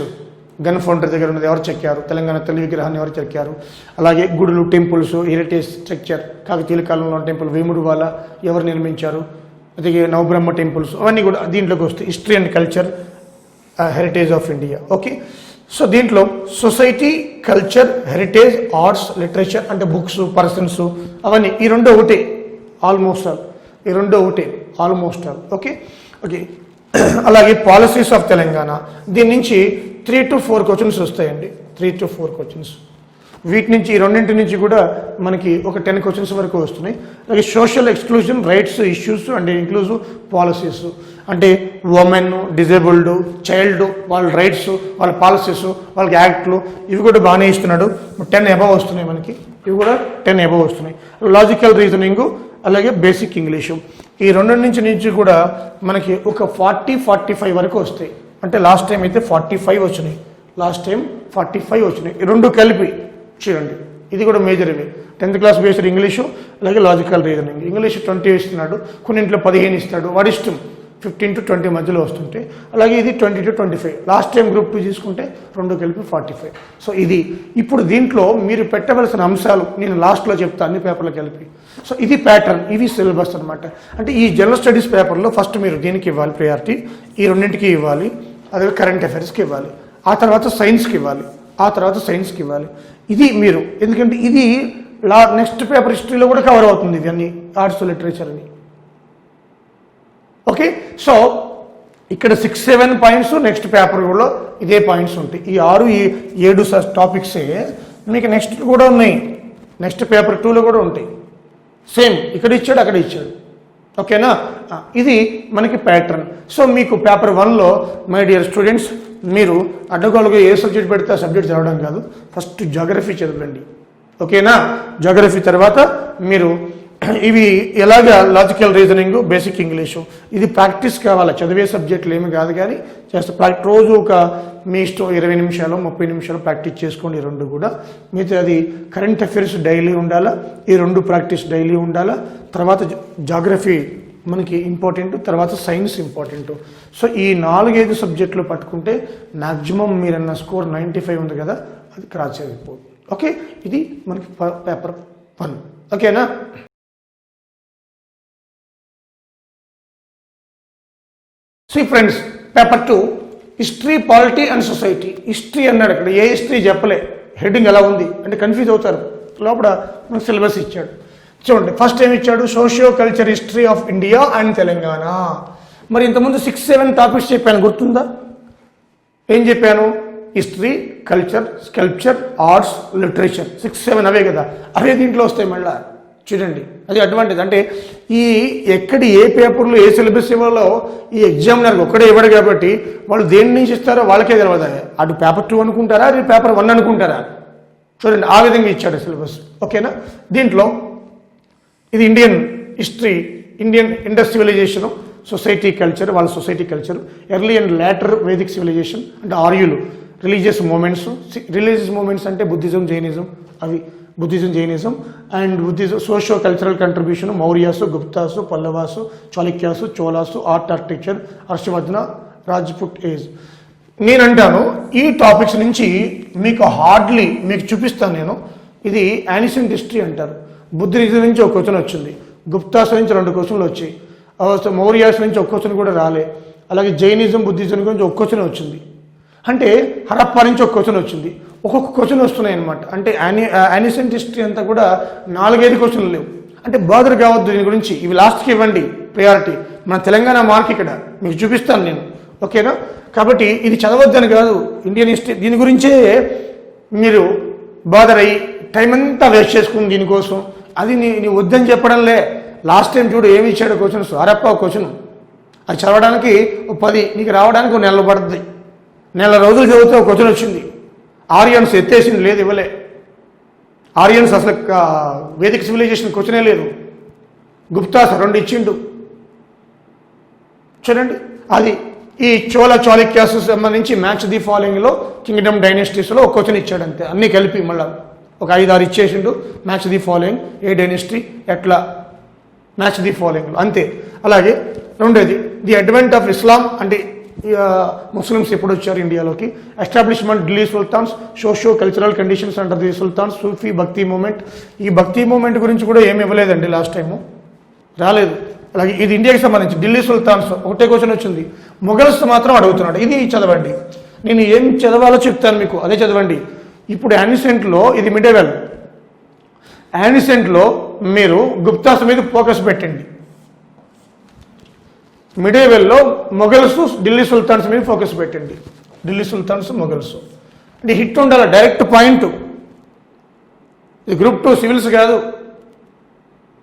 గన్ ఫౌండర్ దగ్గర ఉన్నది ఎవరు చెక్కారు, తెలంగాణ తల్లి విగ్రహాన్ని ఎవరు చెక్కారు, అలాగే గుడులు, టెంపుల్స్, హెరిటేజ్ స్ట్రక్చర్, కాకతీయుల కాలంలో టెంపుల్, వేముడువాల ఎవరు నిర్మించారు, అలాగే నవబ్రహ్మ టెంపుల్స్, అవన్నీ కూడా దీంట్లోకి వస్తాయి. History and culture, heritage of India. Okay, so దీంట్లో society, culture, heritage, arts, literature అంటే బుక్స్, పర్సన్స్, అవన్నీ ఈ రెండో ఒకటే ఆల్మోస్ట్ ఆల్, ఈ రెండో ఒకటే ఆల్మోస్ట్ ఆల్. ఓకే. అలాగే పాలసీస్ ఆఫ్ తెలంగాణ, దీని నుంచి 3 to 4 క్వశ్చన్స్ వస్తాయండి, 3 to 4 క్వశ్చన్స్. వీటి నుంచి ఈ రెండింటి నుంచి కూడా మనకి ఒక 10 క్వశ్చన్స్ వరకు వస్తున్నాయి. అలాగే social exclusion, rights, issues and inclusive policies, అంటే ఉమెన్, డిజేబుల్డ్, చైల్డ్, వాళ్ళ రైట్స్, వాళ్ళ పాలసీస్, వాళ్ళకి యాక్ట్లు, ఇవి కూడా బాగానే ఇస్తున్నాడు. 10 అబవ్ వస్తున్నాయి మనకి, ఇవి కూడా 10 అబవ్ వస్తున్నాయి. లాజికల్ రీజనింగ్, అలాగే బేసిక్ ఇంగ్లీషు, ఈ రెండింటి నుంచి కూడా మనకి ఒక 40-45 వరకు వస్తాయి. అంటే లాస్ట్ టైం అయితే 45 వచ్చినాయి, లాస్ట్ టైం 45 వచ్చినాయి, ఈ రెండు కలిపి చూడండి. ఇది కూడా మేజర్ ఇవి. 10th క్లాస్ బేస్డ్ ఇంగ్లీషు, అలాగే లాజికల్ రీజనింగ్. ఇంగ్లీష్ 20 ఇస్తున్నాడు, కొన్నింట్లో 15 ఇస్తాడు, వాడి ఇష్టం. 15 to 20 మధ్యలో వస్తుంటే, అలాగే ఇది 20 to 25. లాస్ట్ టైం గ్రూప్ 2 తీసుకుంటే రెండు కలిపి 45. సో ఇది ఇప్పుడు దీంట్లో మీరు పెట్టవలసిన అంశాలు నేను లాస్ట్లో చెప్తాను, అన్ని పేపర్లు కలిపి. సో ఇది ప్యాటర్న్, ఇవి సిలబస్ అనమాట. అంటే ఈ జనరల్ స్టడీస్ పేపర్లో ఫస్ట్ మీరు దీనికి ఇవ్వాలి ప్రయారిటీ, ఈ రెండింటికి ఇవ్వాలి, అదే కరెంట్ అఫైర్స్కి ఇవ్వాలి, ఆ తర్వాత సైన్స్కి ఇవ్వాలి, ఆ తర్వాత సైన్స్కి ఇవ్వాలి. ఇది మీరు, ఎందుకంటే ఇది నెక్స్ట్ పేపర్ హిస్టరీలో కూడా కవర్ అవుతుంది, ఇది అన్ని ఆర్ట్స్, లిటరేచర్ అని. ఓకే, సో ఇక్కడ 6-7 పాయింట్స్, నెక్స్ట్ పేపర్ కూడా ఇదే పాయింట్స్ ఉంటాయి. ఈ 6-7 టాపిక్సే మీకు నెక్స్ట్ కూడా ఉన్నాయి, నెక్స్ట్ పేపర్ 2లో కూడా ఉంటాయి. సేమ్ ఇక్కడ ఇచ్చాడు, అక్కడ ఇచ్చాడు. ఓకేనా, ఇది మనకి ప్యాటర్న్. సో మీకు పేపర్ 1లో మై డియర్ స్టూడెంట్స్, మీరు అడ్డగోలుగా ఏ సబ్జెక్ట్ పెడితే ఆ సబ్జెక్ట్ చదవడం కాదు, ఫస్ట్ జాగ్రఫీ చదవండి. ఓకేనా, జాగ్రఫీ తర్వాత మీరు ఇవి ఎలాగా లాజికల్ రీజనింగ్, బేసిక్ ఇంగ్లీషు, ఇది ప్రాక్టీస్ కావాలి. చదివే సబ్జెక్టులు ఏమి కాదు కానీ జస్ట్ రోజు ఒక మీ ఇష్టం 20 నిమిషాలు 30 నిమిషాలు ప్రాక్టీస్ చేసుకోండి. ఈ రెండు కూడా మీతో అది కరెంట్ అఫైర్స్ డైలీ ఉండాలా, ఈ రెండు ప్రాక్టీస్ డైలీ ఉండాలా. తర్వాత జాగ్రఫీ మనకి ఇంపార్టెంట్, తర్వాత సైన్స్ ఇంపార్టెంట్. సో ఈ 4-5 సబ్జెక్టులు పట్టుకుంటే మ్యాక్సిమం మీరన్న స్కోర్ 95 ఉంది కదా, అది క్రాస్ అయిపోతుంది. ఓకే, ఇది మనకి పేపర్ 1. ఓకేనా? See friends, paper 2 history, polity and society. History అన్నాడు, ఇక్కడ ఏ హిస్టరీ చెప్పలే. హెడ్డింగ్ ఎలా ఉంది అంటే కన్ఫ్యూజ్ అవుతారు. లోపల మనకు సిలబస్ ఇచ్చాడు. చూడండి, ఫస్ట్ ఏమి ఇచ్చాడు? Socio culture history of India and Telangana. మరి ఇంతకుముందు 6-7 టాపిక్స్ చెప్పాను, గుర్తుందా? ఏం చెప్పాను? History, culture, sculpture, arts, literature, 6-7 అవే కదా. అవే దీంట్లో వస్తాయి మళ్ళా. చూడండి, అది అడ్వాంటేజ్. అంటే ఈ ఎక్కడి ఏ పేపర్లో ఏ సిలబస్ ఇవ్వాలో ఈ ఎగ్జామినర్కి ఒక్కడే ఇవ్వడు కాబట్టి వాళ్ళు దేని నుంచి ఇస్తారో వాళ్ళకే తెలియదు. అటు పేపర్ 2 అనుకుంటారా, అది పేపర్ 1 అనుకుంటారా? చూడండి, ఆ విధంగా ఇచ్చాడు సిలబస్. ఓకేనా? దీంట్లో ఇది Indian history, Indian Indus civilisation, society culture, వాళ్ళ society culture, early and later Vedic civilisation అంటే ఆర్యులు, రిలీజియస్ మూమెంట్స్ అంటే బుద్ధిజం, జైనిజం, అవి Buddhism, Jainism and Buddhism. Socio cultural contribution, Mauryas, Guptas, Pallavas, Chalukyas, Cholas, art, architecture, Harshavardhana, Rajput age. నేనంటాను ఈ టాపిక్స్ నుంచి మీకు హార్డ్లీ మీకు చూపిస్తాను నేను. ఇది యాన్షియంట్ హిస్టరీ అంటారు. బుద్ధిజం నుంచి ఒక క్వశ్చన్ వచ్చింది, గుప్తాస్ నుంచి 2 క్వశ్చన్లు వచ్చాయి, మౌర్యాస్ నుంచి ఒక క్వశ్చన్ కూడా రాలే. అలాగే జైనిజం, బుద్ధిజం గురించి ఒక క్వశ్చన్ వచ్చింది. అంటే హరప్పా నుంచి ఒక క్వశ్చన్ వచ్చింది. ఒక్కొక్క క్వశ్చన్ వస్తున్నాయి అనమాట. అంటే యాన్షియంట్ హిస్టరీ అంతా కూడా 4-5 క్వశ్చన్లు లేవు. అంటే బాదర్ కావద్దు దీని గురించి, ఇవి లాస్ట్కి ఇవ్వండి ప్రయారిటీ. మన తెలంగాణ మార్క్ ఇక్కడ మీకు చూపిస్తాను నేను. ఓకేనా? కాబట్టి ఇది చదవద్దని కాదు, ఇండియన్ హిస్టరీ దీని గురించే మీరు బాదర్ అయ్యి టైం అంతా వేస్ట్ చేసుకుంది దీనికోసం. అది నీ వద్దని చెప్పడంలే. లాస్ట్ టైం చూడు ఏమి ఇచ్చాడు క్వశ్చన్స్. హరప్పా క్వశ్చన్, అది చదవడానికి 10, నీకు రావడానికి 1 నెల పడుతుంది. 1 నెల రోజులు చదివితే ఒక క్వశ్చన్ వచ్చింది. ఆరియన్స్ ఎత్తేసింది, లేదు ఇవ్వలే. ఆరియన్స్ అసలు వేదిక సివిలైజేషన్ క్వశ్చనే లేదు. గుప్తాస్ 2 ఇచ్చిండు. చూడండి, అది ఈ చోళ, చాళుక్యాస్ సంబంధించి మ్యాచ్ ది ఫాలోయింగ్లో కింగ్డమ్ డైనెస్టీస్లో ఒక క్వశ్చన్ ఇచ్చాడు అంతే. అన్నీ కలిపి మళ్ళీ ఒక 5-6 ఇచ్చేసిండు. మ్యాచ్ ది ఫాలోయింగ్, ఏ డైనెస్టీ ఎట్లా, మ్యాచ్ ది ఫాలోయింగ్లో అంతే. అలాగే రెండోది ది అడ్వెంట్ ఆఫ్ ఇస్లాం అంటే ముస్లిమ్స్ ఎప్పుడు వచ్చారు ఇండియాలోకి, establishment Delhi sultans, socio cultural conditions under the sultans, Sufi Bhakti movement. ఈ భక్తి మూమెంట్ గురించి కూడా ఏమి ఇవ్వలేదండి, లాస్ట్ టైము రాలేదు. అలాగే ఇది ఇండియాకి సంబంధించి ఢిల్లీ సుల్తాన్స్ ఒకటే క్వశ్చన్ వచ్చింది. మొఘల్స్ మాత్రం అడుగుతున్నాడు, ఇది చదవండి. నేను ఏం చదవాలో చెప్తాను మీకు, అదే చదవండి. ఇప్పుడు యాన్షియంట్లో ఇది మిడేవెల్. యాన్షియంట్లో మీరు గుప్తాస్ మీద ఫోకస్ పెట్టండి. మిడేవెల్లో మొఘల్స్, ఢిల్లీ సుల్తాన్స్ మీద ఫోకస్ పెట్టండి. ఢిల్లీ సుల్తాన్స్, మొఘల్స్ అంటే హిట్ ఉండాలి, డైరెక్ట్ పాయింట్. ఇది గ్రూప్ 2 సివిల్స్ కాదు.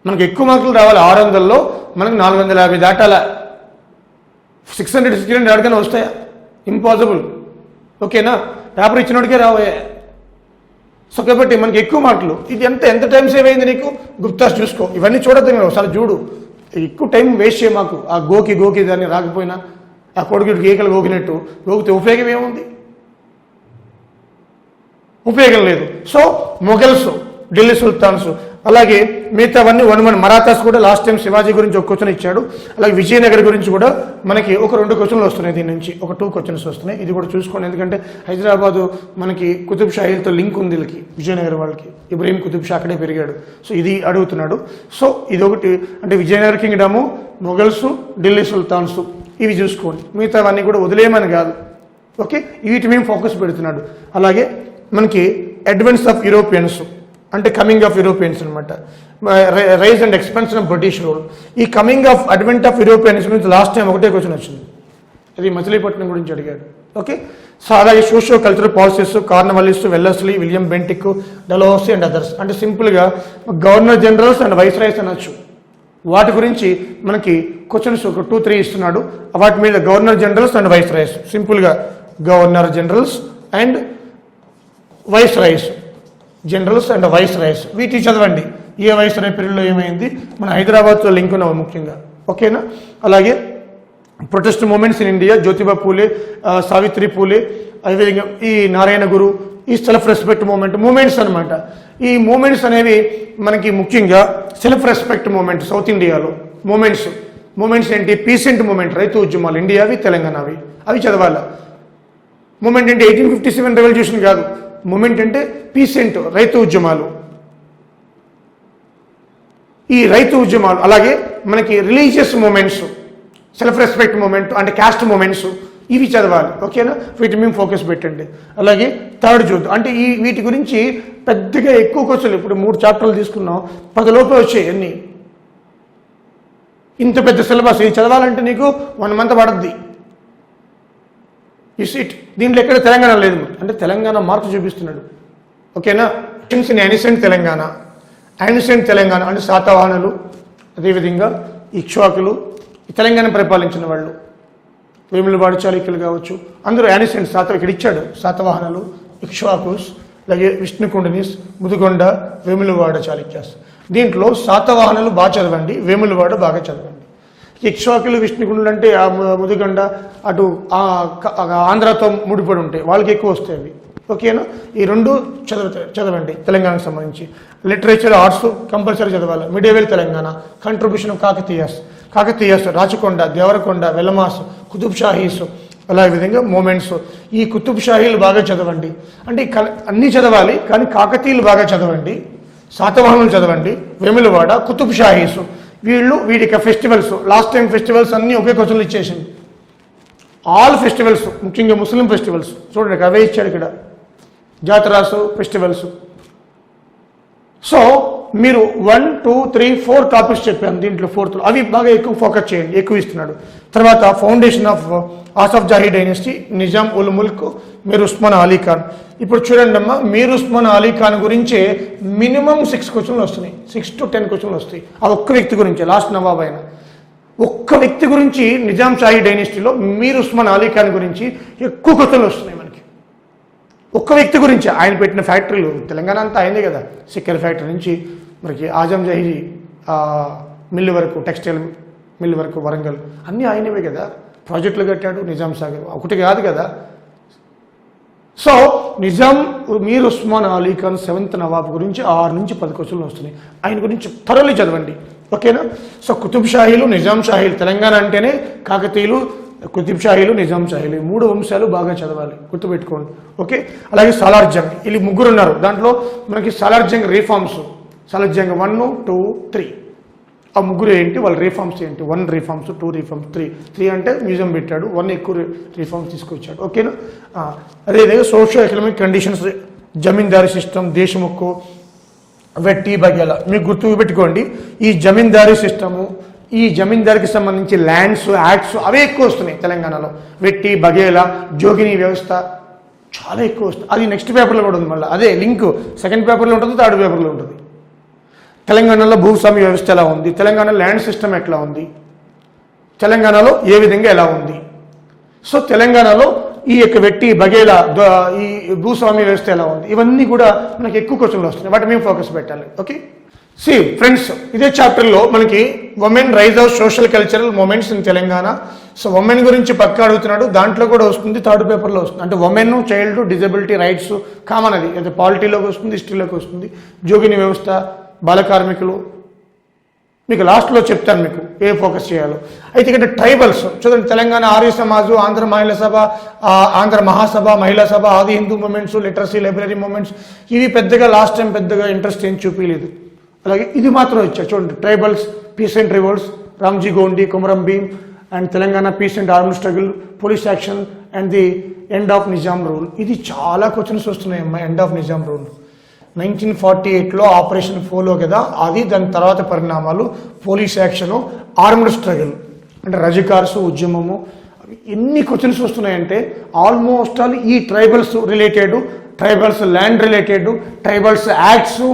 మనకు ఎక్కువ మార్కులు రావాలి. 600లో మనకు 450 దాటాల. 660 ఎవరికైనా వస్తాయా? ఇంపాసిబుల్. ఓకేనా? పేపర్ ఇచ్చినోడికే రావే. సో కాబట్టి మనకి ఎక్కువ మార్కులు. ఇది ఎంత టైం సేవ్ అయింది నీకు? గుప్తాస్ చూసుకో, ఇవన్నీ చూడద్దు మీరు ఒకసారి చూడు. ఎక్కువ టైం వేస్ట్ చేయ మాకు. ఆ గోకి దాన్ని రాకపోయినా ఆ కొడుకుడికి గీకలు గోకినట్టు గోకితే ఉపయోగం ఏముంది? ఉపయోగం లేదు. సో మొఘల్స్, ఢిల్లీ సుల్తాన్స్, అలాగే మిగతావన్నీ 1 మరాఠాస్ కూడా లాస్ట్ టైం శివాజీ గురించి ఒక క్వశ్చన్ ఇచ్చాడు. అలాగే విజయనగర్ గురించి కూడా మనకి ఒక 2 క్వశ్చన్లు వస్తున్నాయి. దీని నుంచి ఒక 2 క్వశ్చన్స్ వస్తున్నాయి. ఇది కూడా చూసుకోండి, ఎందుకంటే హైదరాబాదు మనకి కుతుబ్ షాహీలతో లింక్ ఉంది వీళ్ళకి, విజయనగర్ వాళ్ళకి. ఇబ్రహీం కుతుబ్ షా అక్కడే పెరిగాడు. సో ఇది అడుగుతున్నాడు. సో ఇది ఒకటి అంటే Vijayanagar kingdom, Mughals, Delhi sultans, ఇవి చూసుకోండి. మిగతావన్నీ కూడా వదిలేయమని కాదు. ఓకే, వీటి మేము ఫోకస్ పెడుతున్నాడు. అలాగే మనకి అడ్వెన్స్ ఆఫ్ యూరోపియన్స్ అంటే కమింగ్ ఆఫ్ యూరోపియన్స్ అనమాట. Rise and expansion of British rule. ఈ coming of advent of Europeans గురించి లాస్ట్ టైం ఒకటే క్వశ్చన్ వచ్చింది. అది మచిలీపట్నం గురించి అడిగాడు. ఓకే, సో అలాగే socio cultural policies, Cornwallis, Wellesley, William Bentinck, Dalhousie and others. అంటే సింపుల్గా గవర్నర్ జనరల్స్ అండ్ వైస్రాయ్స్ అనొచ్చు. వాటి గురించి మనకి క్వశ్చన్స్ ఒక 2-3 ఇస్తున్నాడు. వాటి మీద గవర్నర్ జనరల్స్ అండ్ వైస్రాయ్స్, సింపుల్గా governor generals and viceroys, generals and viceroys, వీటి చదవండి. ఏ వైస్రాయ్ పీరియడ్లో ఏమైంది, మన హైదరాబాద్తో లింక్ ఉన్నవి ముఖ్యంగా. ఓకేనా. అలాగే protest movements in India, Jyotiba Phule, Savitri Phule, అదేవిధంగా ఈ నారాయణ గురు, ఈ సెల్ఫ్ రెస్పెక్ట్ మూమెంట్స్ అనమాట. ఈ మూమెంట్స్ అనేవి మనకి ముఖ్యంగా సెల్ఫ్ రెస్పెక్ట్ మూమెంట్ సౌత్ ఇండియాలో మూమెంట్స్ ఏంటి, పీసెంట్ మూమెంట్, రైతు ఉద్యమాలు, ఇండియావి తెలంగాణవి, అవి చదవాలి. మూమెంట్ అంటే 1857 రెవల్యూషన్ కాదు, మూమెంట్ అంటే పీసెంట్, రైతు ఉద్యమాలు, ఈ రైతు ఉద్యమాలు. అలాగే మనకి religious movements, self respect movement అంటే క్యాస్ట్ మూమెంట్స్, ఇవి చదవాలి. ఓకేనా. వీటి మేము ఫోకస్ పెట్టండి. అలాగే థర్డ్ చూద్దాం. అంటే వీటి గురించి పెద్దగా ఎక్కువ క్వశ్చన్లు, ఇప్పుడు 3 చాప్టర్లు తీసుకున్నాం, 10 లోపే వచ్చాయి అన్నీ. ఇంత పెద్ద సిలబస్ ఇది చదవాలంటే నీకు 1 మంత్ పడుద్ది. దీంట్లో ఎక్కడ తెలంగాణ లేదు, అంటే తెలంగాణ మార్పు చూపిస్తున్నాడు. ఓకేనా. యాన్సెంట్ తెలంగాణ అంటే శాతవాహనులు, అదేవిధంగా ఇక్ష్వాకులు, తెలంగాణ పరిపాలించిన వాళ్ళు, వేములవాడ చాళుక్యులు కావచ్చు, అందరూ యాన్సెంట్ ఇక్కడ ఇచ్చాడు. శాతవాహనులు, ఇక్ష్వాకుస్, అలాగే విష్ణుకుండినిస్, ముదిగొండ, వేములవాడ చాళుక్యాస్. దీంట్లో శాతవాహనులు బాగా చదవండి, వేములవాడ బాగా చదవండి. ఇక్ష్వాకులు, విష్ణుకుండులు అంటే ఆ ముదిగొండ అటు ఆంధ్రాతో ముడిపడి ఉంటాయి, వాళ్ళకి ఎక్కువ వస్తాయి అవి. ఓకేనా. ఈ 2 చదవండి తెలంగాణకు సంబంధించి. లిటరేచర్, ఆర్ట్స్ కంపల్సరీ చదవాలి. Medieval Telangana, contribution of Kakatiyas, Rachakonda, Devarakonda, Velamas, Qutub Shahis, అలా విధంగా మూమెంట్స్. ఈ కుతుబ్ షాహీలు బాగా చదవండి. అంటే అన్నీ చదవాలి, కానీ కాకతీయులు బాగా చదవండి, శాతవాహనులు చదవండి, వేములవాడ, కుతుబ్ షాహీస్, వీడికి ఫెస్టివల్స్, లాస్ట్ టైం ఫెస్టివల్స్ అన్నీ ఒకే క్వశ్చన్లు ఇచ్చేసింది. ఆల్ ఫెస్టివల్స్, ముఖ్యంగా ముస్లిం ఫెస్టివల్స్ చూడండి, అవే ఇచ్చాడు ఇక్కడ, జాతరాసు, ఫెస్టివల్స్. సో మీరు 1, 2, 3, 4 టాపిక్స్ చెప్పాను, దీంట్లో 4th అవి బాగా ఎక్కువ ఫోకస్ చేయండి, ఎక్కువ ఇస్తున్నాడు. తర్వాత foundation of Asaf Jahi dynasty, Nizam ul Mulk, Mir Osman Ali Khan. ఇప్పుడు చూడండి అమ్మా, మీర్ ఉస్మాన్ అలీ ఖాన్ గురించే మినిమం 6 క్వశ్చన్లు వస్తున్నాయి, 6 to 10 క్వశ్చన్లు వస్తాయి. ఆ ఒక్క వ్యక్తి గురించి, లాస్ట్ నవాబ్ అయిన ఒక్క వ్యక్తి గురించి నిజాం షాహీ డైనెస్టీలో మీర్ ఉస్మాన్ అలీ ఖాన్ గురించి ఎక్కువ క్వశ్చన్లు వస్తున్నాయి మనకి. ఒక్క వ్యక్తి గురించి, ఆయన పెట్టిన ఫ్యాక్టరీలు, తెలంగాణ అంతా అయిందే కదా, సిక్కర్ ఫ్యాక్టరీ నుంచి మనకి ఆజం జహీ మిల్లు వరకు, టెక్స్టైల్ మిల్లు వరకు, వరంగల్ అన్నీ ఆయనవే కదా. ప్రాజెక్టులు కట్టాడు నిజాం సాగర్, ఒకటి కాదు కదా. సో నిజాం మీర్ ఉస్మాన్ అలీ ఖాన్ 7th నవాబ్ గురించి 6 నుంచి 10 క్వశ్చన్లు వస్తున్నాయి. ఆయన గురించి థరోలీ చదవండి. ఓకేనా. సో కుతుబ్ షాహీలు, నిజాం షాహీలు, తెలంగాణ అంటేనే కాకతీయులు, కుతుబ్ షాహీలు, నిజాం షాహీలు, 3 వంశాలు బాగా చదవాలి, గుర్తుపెట్టుకోండి. ఓకే. అలాగే సాలార్ జంగ్, వీళ్ళు 3 ఉన్నారు. దాంట్లో మనకి సాలార్ జంగ్ రిఫార్మ్స్, సాలార్ జంగ్ 1, 2, 3, ఆ 3 ఏంటి, వాళ్ళ రిఫార్మ్స్ ఏంటి, 1 రిఫార్మ్స్, 2 రిఫార్మ్స్, 3 అంటే మ్యూజియం పెట్టాడు, 1 ఎక్కువ రిఫార్మ్స్ తీసుకొచ్చాడు. ఓకేనా. అదేవిధంగా సోషల్ ఎకనామిక్ కండిషన్స్, జమీందారీ సిస్టమ్, దేశముక్కు, వెట్టి బగేల, మీకు గుర్తు పెట్టుకోండి. ఈ జమీందారీ సిస్టము, ఈ జమీందారికి సంబంధించి ల్యాండ్స్, యాక్ట్స్ అవే ఎక్కువ వస్తున్నాయి తెలంగాణలో. వెట్టి బగేల, జోగిని వ్యవస్థ చాలా ఎక్కువ వస్తుంది. అది నెక్స్ట్ పేపర్లో కూడా ఉంది, మళ్ళీ అదే లింక్ 2nd పేపర్లో ఉంటుంది, 3rd పేపర్లో ఉంటుంది. తెలంగాణలో భూస్వామ్య వ్యవస్థ ఎలా ఉంది, తెలంగాణ ల్యాండ్ సిస్టమ్ ఎట్లా ఉంది, తెలంగాణలో ఏ విధంగా ఎలా ఉంది. సో తెలంగాణలో ఈ యొక్క వెట్టి బగేల, ఈ భూస్వామ్య వ్యవస్థ ఎలా ఉంది, ఇవన్నీ కూడా మనకి ఎక్కువ క్వశ్చన్లు వస్తున్నాయి, వాటి మేము ఫోకస్ పెట్టాలి. ఓకే. ఫ్రెండ్స్, ఇదే చాప్టర్లో మనకి women rise of social cultural movements in Telangana. So women గురించి పక్క అడుగుతున్నాడు, దాంట్లో కూడా వస్తుంది, 3rd పేపర్లో వస్తుంది. అంటే women, child, disability, rights common, అది అంటే పాలిటీలోకి వస్తుంది, హిస్టరీలోకి వస్తుంది. జోగిని వ్యవస్థ, బాల కార్మికులు, మీకు లాస్ట్లో చెప్తాను మీకు ఏ ఫోకస్ చేయాలో. అయితే ఇక్కడ ట్రైబల్స్ చూడండి, తెలంగాణ ఆర్య సమాజు, ఆంధ్ర మహిళా సభ, ఆంధ్ర మహాసభ, మహిళా సభ, Adi Hindu movements, literacy library movements, ఇవి పెద్దగా లాస్ట్ టైం పెద్దగా ఇంట్రెస్ట్ ఏం చూపించలేదు. అలాగే ఇది మాత్రం ఇచ్చారు చూడండి, tribals, peace and revolts, Ramji Gondi, Komaram Bheem and Telangana peace and armed struggle, police action and the end of Nizam rule. ఇది చాలా క్వశ్చన్స్ వస్తున్నాయి అమ్మా. ఎండ్ ఆఫ్ నిజాం రూల్ 1948లో ఆపరేషన్ ఫోలో కదా, అది దాని తర్వాత పరిణామాలు, పోలీస్ యాక్షను, ఆర్మ్డ్ స్ట్రగుల్ అంటే రజకార్సు ఉద్యమము, ఎన్ని క్వశ్చన్స్ వస్తున్నాయంటే ఆల్మోస్ట్ ఆల్ ఈ tribals related, tribals land related, tribals acts,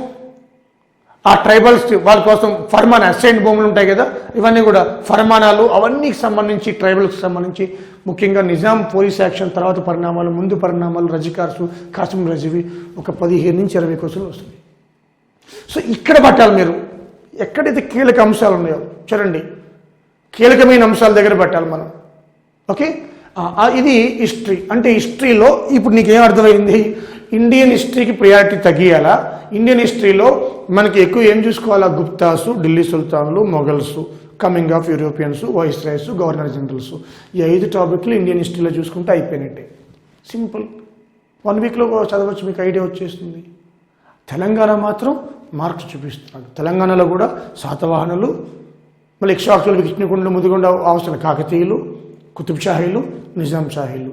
ఆ ట్రైబల్స్ వాళ్ళ కోసం ఫర్మానా, అసైన్డ్ భూములు ఉంటాయి కదా, ఇవన్నీ కూడా ఫర్మానాలు, అవన్నీకి సంబంధించి ట్రైబల్స్కి సంబంధించి ముఖ్యంగా నిజాం పోలీస్ యాక్షన్ తర్వాత పరిణామాలు, ముందు పరిణామాలు, రజకార్సు, కాసిం రజవి, ఒక 15 నుంచి 20 క్వశ్చన్లు వస్తుంది. సో ఇక్కడ పట్టాలి మీరు. ఎక్కడైతే కీలక అంశాలు ఉన్నాయో చూడండి, కీలకమైన అంశాల దగ్గర పెట్టాలి మనం. ఓకే, ఇది హిస్టరీ. అంటే హిస్టరీలో ఇప్పుడు నీకేం అర్థమైంది? ఇండియన్ హిస్టరీకి ప్రయారిటీ తగ్గియాలా? ఇండియన్ హిస్టరీలో మనకి ఎక్కువ ఏం చూసుకోవాలా? గుప్తాసు, ఢిల్లీ సుల్తాన్లు, Mughals, coming of Europeans, viceroys, governor generals. ఈ 5 టాపిక్లు ఇండియన్ హిస్టరీలో చూసుకుంటే అయిపోయినట్టే. సింపుల్. 1 వీక్లో చదవచ్చు, మీకు ఐడియా వచ్చేస్తుంది. తెలంగాణ మాత్రం మార్క్స్ చూపిస్తున్నాడు. తెలంగాణలో కూడా శాతవాహనులు, మళ్ళీ ఇక్షాకులు, విష్ణుకుండ, ముదిగొండ, అవసరం కాకతీయులు, కుతుబ్ షాహీలు, నిజాం షాహీలు.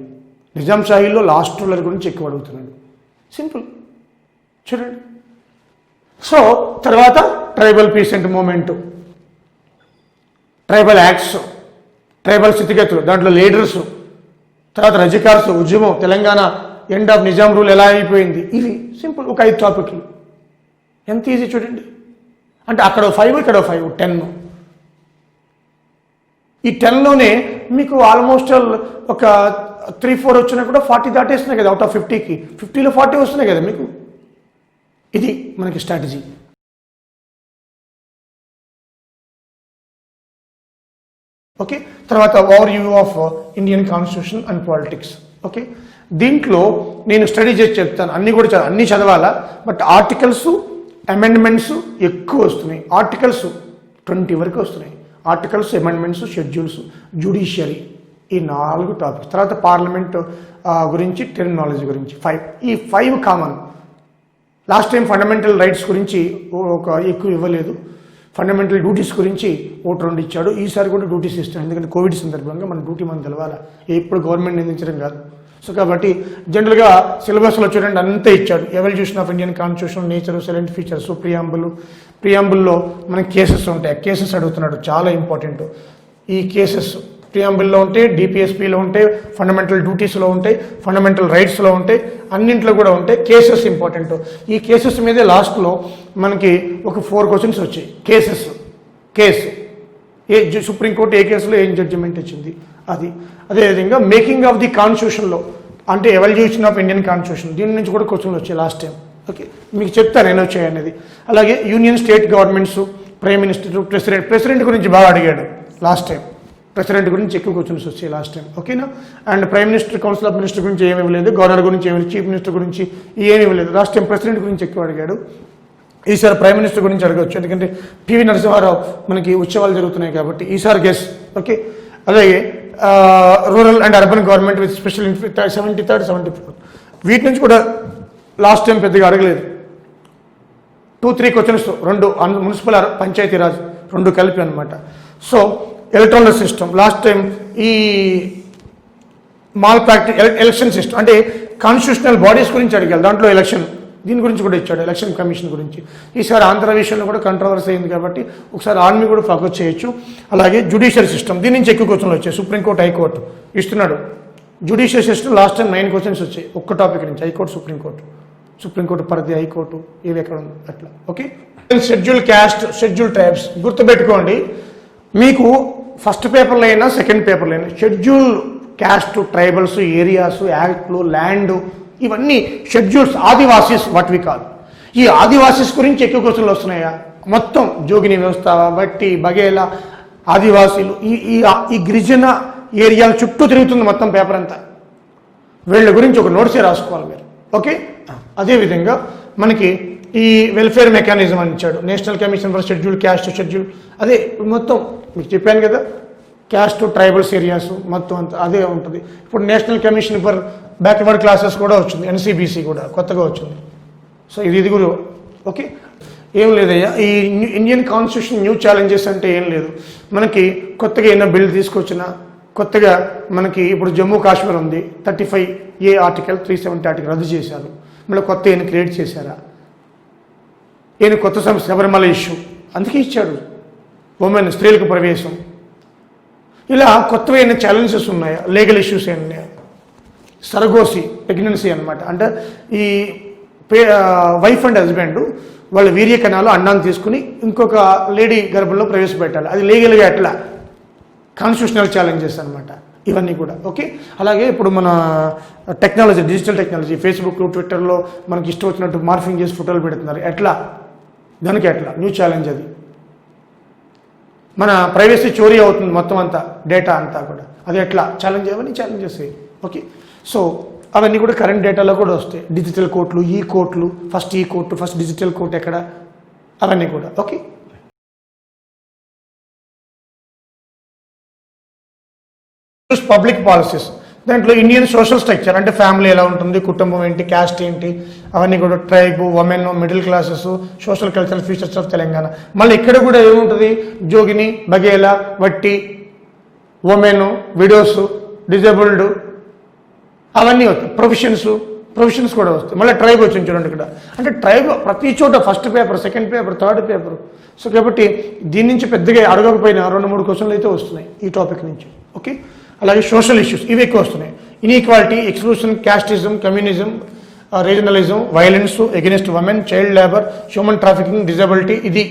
నిజాం షాహీల్లో లాస్ట్ రూలర్ గురించి ఎక్కువ అడుగుతున్నాడు. సింపుల్, చూడండి. సో తర్వాత tribal peasant movement, tribal acts, tribal స్థితిగతులు, దాంట్లో లీడర్స్, తర్వాత రజకార్స్, ఉద్యమం, Telangana end of Nizam rule ఎలా అయిపోయింది. ఇవి సింపుల్ ఒక 5 టాపిక్లు. ఎంత ఈజీ చూడండి. అంటే అక్కడ 5, ఇక్కడ 5, 10. ఈ 10లోనే మీకు ఆల్మోస్ట్ ఒక 3-4 వచ్చినా కూడా 40 దాటేస్తున్నాయి కదా. అవుట్ ఆఫ్ 50కి 50లో 40 వస్తున్నాయి కదా మీకు. ఇది మనకి స్ట్రాటజీ. ఓకే, తర్వాత over view of Indian constitution and politics. Okay, దీంట్లో నేను స్టడీ చేసి చెప్తాను. అన్నీ కూడా అన్నీ చదవాలా, బట్ ఆర్టికల్స్, అమెండ్మెంట్స్ ఎక్కువ వస్తున్నాయి. ఆర్టికల్స్ 20 వరకు వస్తున్నాయి. ఆర్టికల్స్, అమెండ్మెంట్స్, షెడ్యూల్స్, జ్యుడిషియరీ, ఈ 4 టాపిక్స్. తర్వాత పార్లమెంట్ గురించి, టెర్మినాలజీ గురించి 5. ఈ 5 common. Last time fundamental rights గురించి ఒక ఎక్కువ ఇవ్వలేదు. ఫండమెంటల్ డ్యూటీస్ గురించి 1-2 ఇచ్చాడు. ఈసారి కూడా డ్యూటీస్ ఇస్తాడు, ఎందుకంటే కోవిడ్ సందర్భంగా మన డ్యూటీ మనం తెలవాలా. ఎప్పుడు గవర్నమెంట్ నిందించడం కాదు. సో కాబట్టి జనరల్గా సిలబస్లో చూడండి అంతే ఇచ్చాడు. Evolution of Indian constitution, nature, salient features, ప్రియాంబుల్లో మనకి కేసెస్ ఉంటాయి. కేసెస్ అడుగుతున్నాడు, చాలా ఇంపార్టెంట్. ఈ కేసెస్ ప్రియాంబుల్లో ఉంటాయి, డిపిఎస్పిలో ఉంటాయి, ఫండమెంటల్ డ్యూటీస్లో ఉంటాయి, ఫండమెంటల్ రైట్స్లో ఉంటాయి, అన్నింట్లో కూడా ఉంటాయి. Cases important. ఈ కేసెస్ మీదే లాస్ట్లో మనకి ఒక 4 క్వశ్చన్స్ వచ్చాయి. కేసు సుప్రీంకోర్టు ఏ కేసులో ఏం జడ్జిమెంట్ ఇచ్చింది అది. అదేవిధంగా మేకింగ్ ఆఫ్ ది కాన్స్టిట్యూషన్లో, అంటే ఎవల్యూషన్ ఆఫ్ ఇండియన్ కాన్స్టిట్యూషన్, దీని నుంచి కూడా క్వశ్చన్లు వచ్చాయి లాస్ట్ టైం. ఓకే, మీకు చెప్తాను నేను వచ్చాయి అనేది. అలాగే union state governments, prime minister, president గురించి బాగా అడిగాడు లాస్ట్ టైం. ప్రెసిడెంట్ గురించి ఎక్కువ క్వశ్చన్స్ వచ్చాయి లాస్ట్ టైం. ఓకేనా? And prime minister, council of minister గురించి ఏమీ ఇవ్వలేదు, గవర్నర్ గురించి ఏమి, చీఫ్ మినిస్టర్ గురించి ఏమీ ఇవ్వలేదు. లాస్ట్ టైం ప్రెసిడెంట్ గురించి ఎక్కువ అడిగాడు. ఈసారి ప్రైమ్ మినిస్టర్ గురించి అడగవచ్చు, ఎందుకంటే పివి నరసింహారావు మనకి ఉత్సవాలు జరుగుతున్నాయి కాబట్టి ఈసారి గెస్. ఓకే, అలాగే rural and urban government with special 73rd, 74th, వీటి నుంచి కూడా లాస్ట్ టైం పెద్దగా అడగలేదు. 2-3 క్వశ్చన్స్, 2 మున్సిపల్, పంచాయతీరాజ్ 2 కలిపి అనమాట. So electronic system last time ఈ మాల్ ప్రాక్టీస్, ఎలక్షన్ సిస్టమ్ అంటే కాన్స్టిట్యూషనల్ బాడీస్ గురించి అడిగారు. దాంట్లో ఎలక్షన్, దీని గురించి కూడా ఇచ్చాడు, ఎలక్షన్ కమిషన్ గురించి. ఈసారి ఆంధ్ర విషయంలో కూడా కంట్రవర్సీ అయింది కాబట్టి ఒకసారి ఆర్మీ కూడా ఫోకస్ చేయొచ్చు. అలాగే జ్యుడిషియల్ సిస్టమ్, దీని నుంచి ఎక్కువ క్వశ్చన్లు వచ్చాయి. సుప్రీంకోర్టు, హైకోర్టు ఇస్తున్నాడు. Judicial system last time 9 questions వచ్చాయి ఒక్క టాపిక్ నుంచి. హైకోర్టు, సుప్రీంకోర్టు పరిధి, హైకోర్టు ఇవి ఎక్కడ ఉంది అట్లా. Okay, schedule caste, schedule tribes గుర్తుపెట్టుకోండి. మీకు ఫస్ట్ పేపర్లో అయినా సెకండ్ పేపర్లో అయినా షెడ్యూల్ క్యాస్ట్, ట్రైబల్స్, ఏరియాస్, యాక్ట్లు, ల్యాండ్, ఇవన్నీ schedules. Adivasis what we call. ఈ ఆదివాసీస్ గురించి ఎక్కువ క్వశ్చన్లు వస్తున్నాయా? మొత్తం జోగిని వ్యవస్థ, బట్టి, బఘేలా, ఆదివాసీలు, ఈ గిరిజన ఏరియాల చుట్టూ తిరుగుతుంది మొత్తం పేపర్ అంతా. వీళ్ళ గురించి ఒక నోట్సే రాసుకోవాలి మీరు. ఓకే, అదేవిధంగా మనకి ఈ వెల్ఫేర్ మెకానిజం అని ఇచ్చాడు. National commission for schedule caste, schedule, అదే మొత్తం మీకు చెప్పాను కదా, క్యాస్ట్, ట్రైబల్స్ ఏరియాస్ మొత్తం అంతా అదే ఉంటుంది. ఇప్పుడు national commission for backward classes కూడా వచ్చింది, ఎన్సీబీసీ కూడా కొత్తగా వచ్చింది. సో ఇది కూడా ఓకే. ఏం లేదయ్యా, ఈ ఇండియన్ కాన్స్టిట్యూషన్ న్యూ ఛాలెంజెస్ అంటే ఏం లేదు. మనకి కొత్తగా ఏమైనా బిల్ తీసుకొచ్చినా, కొత్తగా మనకి ఇప్పుడు జమ్మూ కాశ్మీర్ ఉంది, 35A ఆర్టికల్, 370 ఆర్టికల్ రద్దు చేశారు. మళ్ళీ కొత్త ఏమైనా క్రియేట్ చేశారా? ఏమైనా కొత్త సమస్య, శబరిమల ఇష్యూ అందుకే ఇచ్చాడు, ఉమెన్, స్త్రీలకు ప్రవేశం. ఇలా కొత్తవైన ఛాలెంజెస్ ఉన్నాయా? లీగల్ ఇష్యూస్ ఏమన్నాయా? సరగోసి, ప్రెగ్నెన్సీ అనమాట. అంటే ఈ వైఫ్ అండ్ హస్బెండ్ వాళ్ళ వీర్య కణాలు అన్నాన్ని తీసుకుని ఇంకొక లేడీ గర్భంలో ప్రవేశపెట్టాలి. అది లీగల్గా ఎట్లా? కాన్స్టిట్యూషనల్ ఛాలెంజెస్ అనమాట ఇవన్నీ కూడా. ఓకే, అలాగే ఇప్పుడు మన టెక్నాలజీ, డిజిటల్ టెక్నాలజీ, ఫేస్బుక్, ట్విట్టర్లో మనకి ఇష్టం వచ్చినట్టు మార్ఫింగ్ చేసి ఫోటోలు పెడుతున్నారు. ఎట్లా? దానికి ఎట్లా న్యూ ఛాలెంజ్ అది. మన ప్రైవసీ చోరీ అవుతుంది మొత్తం అంతా, డేటా అంతా కూడా, అది ఎట్లా ఛాలెంజ్ అవన్నీ ఛాలెంజెస్. ఓకే, సో అవన్నీ కూడా కరెంట్ డేటాలో కూడా వస్తాయి. డిజిటల్ కోర్టులు, ఈ కోర్టులు, ఫస్ట్ ఈ కోర్టు, ఫస్ట్ డిజిటల్ కోర్టు ఎక్కడ, అవన్నీ కూడా. ఓకే, పబ్లిక్ పాలసీస్, దాంట్లో ఇండియన్ సోషల్ స్ట్రక్చర్ అంటే ఫ్యామిలీ ఎలా ఉంటుంది, కుటుంబం ఏంటి, క్యాస్ట్ ఏంటి, అవన్నీ కూడా tribe, women, middle classes, social cultural features of Telangana. మళ్ళీ ఇక్కడ కూడా ఏముంటుంది, జోగిని, బగేలా, వట్టి, ఉమెన్, విడోస్, డిజేబుల్డ్, అవన్నీ వస్తాయి. ప్రొఫెషన్స్ కూడా వస్తాయి. మళ్ళీ ట్రైబ్ వచ్చింది చూడండి ఇక్కడ. అంటే ట్రైబ్ ప్రతి చోట first paper, second paper, third paper. So కాబట్టి దీని నుంచి పెద్దగా అడగకపోయినా 2-3 క్వశ్చన్లు అయితే వస్తున్నాయి ఈ టాపిక్ నుంచి. ఓకే, అలాగే సోషల్ ఇష్యూస్ ఇవి ఎక్కువ వస్తున్నాయి. Inequality, exclusion, casteism, communism, regionalism, violence against women, child labour, human trafficking, disability, ఇది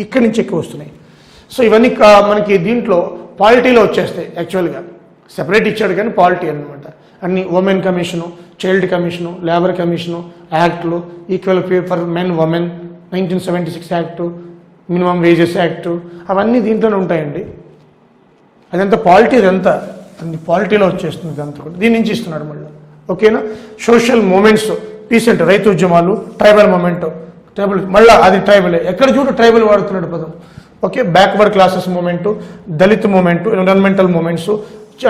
ఇక్కడి నుంచి ఎక్కువ వస్తున్నాయి. సో ఇవన్నీ మనకి దీంట్లో పాలిటీలో వచ్చేస్తాయి. యాక్చువల్గా సెపరేట్ ఇచ్చాడు కానీ పాలిటీ అనమాట. అన్ని women commission, child commission, labour commission, యాక్ట్లు, equal pay for men women, 1976 act, minimum wages act, అవన్నీ దీంట్లోనే ఉంటాయండి. అదంతా పాలిటీ, అదంతా అన్ని పాలిటీలో వచ్చేస్తుంది. ఇదంతా కూడా దీని నుంచి ఇస్తున్నాడు మళ్ళీ. ఓకేనా, సోషల్ మూమెంట్స్, పీసెంట్, రైతు ఉద్యమాలు, ట్రైబల్ మూమెంట్, ట్రైబల్ మళ్ళీ అది ట్రైబలే, ఎక్కడ చూడు ట్రైబల్ వాడుతున్నాడు పదం. Okay, backward classes movement, Dalit movement, environmental movements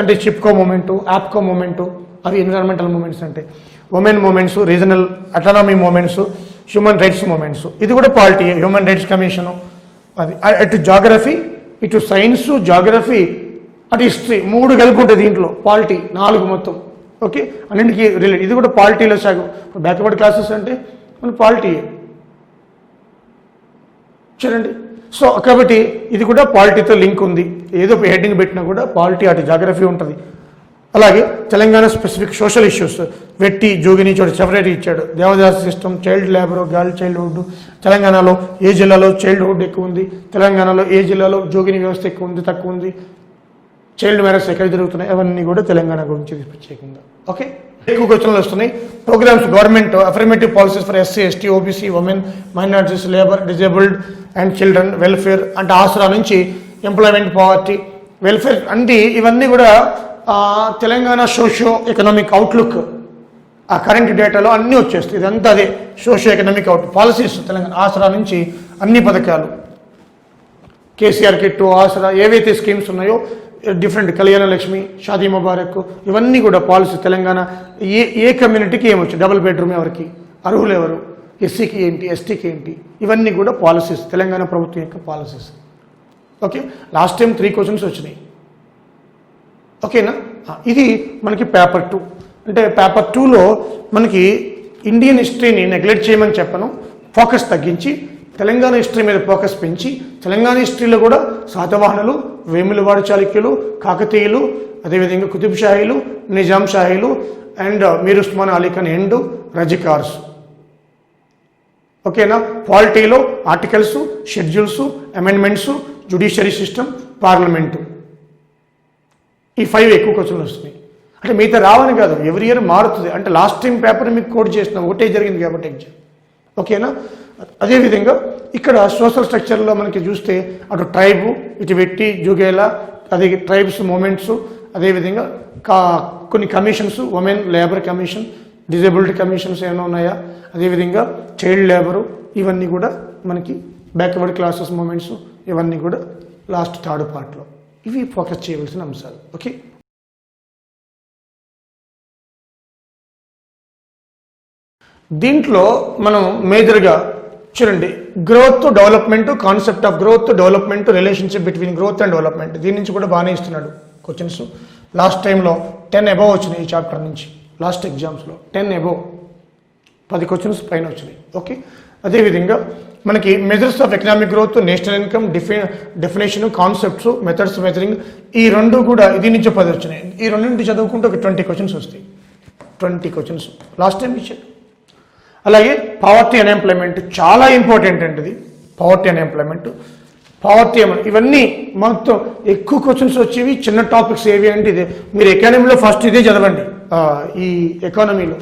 అంటే చిప్కో మూమెంటు, యాప్కో మూమెంటు, అవి ఎన్విరాన్మెంటల్ మూమెంట్స్ అంటే. Women movements, regional autonomy movements, human rights movements, ఇది కూడా పాలిటీ. హ్యూమన్ రైట్స్ కమిషను, అది అటు జాగ్రఫీ, ఇటు సైన్స్, జాగ్రఫీ, అటు హిస్టరీ, 3 కలిపి ఉంటుంది దీంట్లో. పాలిటీ 4 మొత్తం. ఓకే, అన్నింటికి రిలేట్. ఇది కూడా పాలిటీలో సగం. బ్యాక్వర్డ్ క్లాసెస్ అంటే మన పాలిటీ చూడండి. సో కాబట్టి ఇది కూడా పాలిటీతో లింక్ ఉంది. ఏదో హెడ్డింగ్ పెట్టినా కూడా పాలిటీ, అటు జాగ్రఫీ ఉంటుంది. అలాగే తెలంగాణ స్పెసిఫిక్ సోషల్ ఇష్యూస్, వెట్టి, జోగిని చోటు సెపరేట్ ఇచ్చాడు. Devadas system, child labour, girl childhood, తెలంగాణలో ఏ జిల్లాలో చైల్డ్హుడ్ ఎక్కువ ఉంది, తెలంగాణలో ఏ జిల్లాలో జోగిని వ్యవస్థ ఎక్కువ ఉంది, తక్కువ ఉంది, చైల్డ్ మ్యారేజ్ ఎక్కడ జరుగుతున్నాయి, అవన్నీ కూడా తెలంగాణ గురించి ప్రత్యేకంగా. ఓకే, ఎక్కువ క్వశ్చన్లు వస్తున్నాయి. Programmes, government affirmative policies for SC, ST, OBC, women, minorities, labour, disabled and children welfare అంటే ఆసరా నుంచి ఎంప్లాయ్మెంట్, పావర్టీ, వెల్ఫేర్ అంటే ఇవన్నీ కూడా తెలంగాణ సోషియో ఎకనామిక్ అవుట్లుక్, ఆ కరెంట్ డేటాలో అన్నీ వచ్చేస్తాయి. ఇదంతా అదే socio economic out policies. Telangana Aasara నుంచి అన్ని పథకాలు, కేసీఆర్ కిట్టు, ఆసరా, ఏవైతే స్కీమ్స్ ఉన్నాయో డిఫరెంట్, కళ్యాణ లక్ష్మి, షాదీ ముబారక్, ఇవన్నీ కూడా పాలసీ. తెలంగాణ ఏ కమ్యూనిటీకి ఏమొచ్చు, డబుల్ బెడ్రూమ్ ఎవరికి, అర్హులు ఎవరు, ఎస్సీకి ఏంటి, ఎస్టీకి ఏంటి, ఇవన్నీ కూడా పాలసీస్, తెలంగాణ ప్రభుత్వం యొక్క policies. Okay, last time 3 questions వచ్చినాయి. ఓకేనా, ఇది మనకి పేపర్ 2. అంటే పేపర్ 2లో మనకి ఇండియన్ హిస్టరీని నెగ్లెక్ట్ చేయమని చెప్పను, ఫోకస్ తగ్గించి తెలంగాణ హిస్టరీ మీద ఫోకస్ పెంచి, తెలంగాణ హిస్టరీలో కూడా శాతవాహనులు, వేములవాడ చాళుక్యులు, కాకతీయులు, అదేవిధంగా కుతుబ్ షాహీలు, నిజాం షాహీలు అండ్ మీర్ ఉస్మాన్ అలీ ఖాన్ ఎండ్ రజికార్స్. ఓకేనా, పాలిటీలో articles, schedules, amendments, judiciary system, parliament, ఈ 5 ఎక్కువ క్వశ్చన్లు వస్తున్నాయి. అంటే మిగతా రావని కాదు, ఎవ్రీ ఇయర్ మారుతుంది. అంటే లాస్ట్ టైం పేపర్ మీకు కోడ్ చేసిన ఒకటే జరిగింది కాబట్టి ఎగ్జామ్. ఓకేనా, అదేవిధంగా ఇక్కడ సోషల్ స్ట్రక్చర్లో మనకి చూస్తే అటు ట్రైబు, ఇటు వెట్టి, జుగేలా, అదే ట్రైబ్స్ మూమెంట్స్, అదేవిధంగా కొన్ని commissions, women labour commission, disability commissions ఏమైనా ఉన్నాయా, అదేవిధంగా చైల్డ్ లేబరు, ఇవన్నీ కూడా మనకి బ్యాక్వర్డ్ క్లాసెస్ మూమెంట్స్, ఇవన్నీ కూడా లాస్ట్ 3rd పార్ట్లో. ఇవి ఫోకస్ చేయవలసిన అంశాలు. ఓకే, దీంట్లో మనం మేజర్గా చూడండి, growth development, concept of growth development, relationship between growth and development, దీని నుంచి కూడా బాగానే ఇస్తున్నాడు క్వశ్చన్స్. లాస్ట్ టైంలో 10 అబవ్ వచ్చినాయి ఈ చాప్టర్ నుంచి. లాస్ట్ ఎగ్జామ్స్లో 10 అబవ్, 10 క్వశ్చన్స్ పైన వచ్చినాయి. ఓకే, అదేవిధంగా మనకి measures of economic growth, national income, definition, concepts, methods measuring, ఈ 2 కూడా ఇది నుంచి 10 వచ్చినాయి. ఈ 2 నుంచి చదువుకుంటే ఒక 20 క్వశ్చన్స్ వస్తాయి. 20 క్వశ్చన్స్ లాస్ట్ టైం ఇచ్చాడు. అలాగే పావర్టీ అన్ఎంప్లాయ్మెంట్ చాలా ఇంపార్టెంట్ అండి. ఇది పావర్టీ అన్ఎంప్లాయ్మెంట్, పావర్టీ ఇవన్నీ మొత్తం ఎక్కువ క్వశ్చన్స్ వచ్చేవి. చిన్న టాపిక్స్ ఏవి అంటే ఇదే, మీరు ఎకానమీలో ఫస్ట్ ఇదే చదవండి. ఈ ఎకానమీలో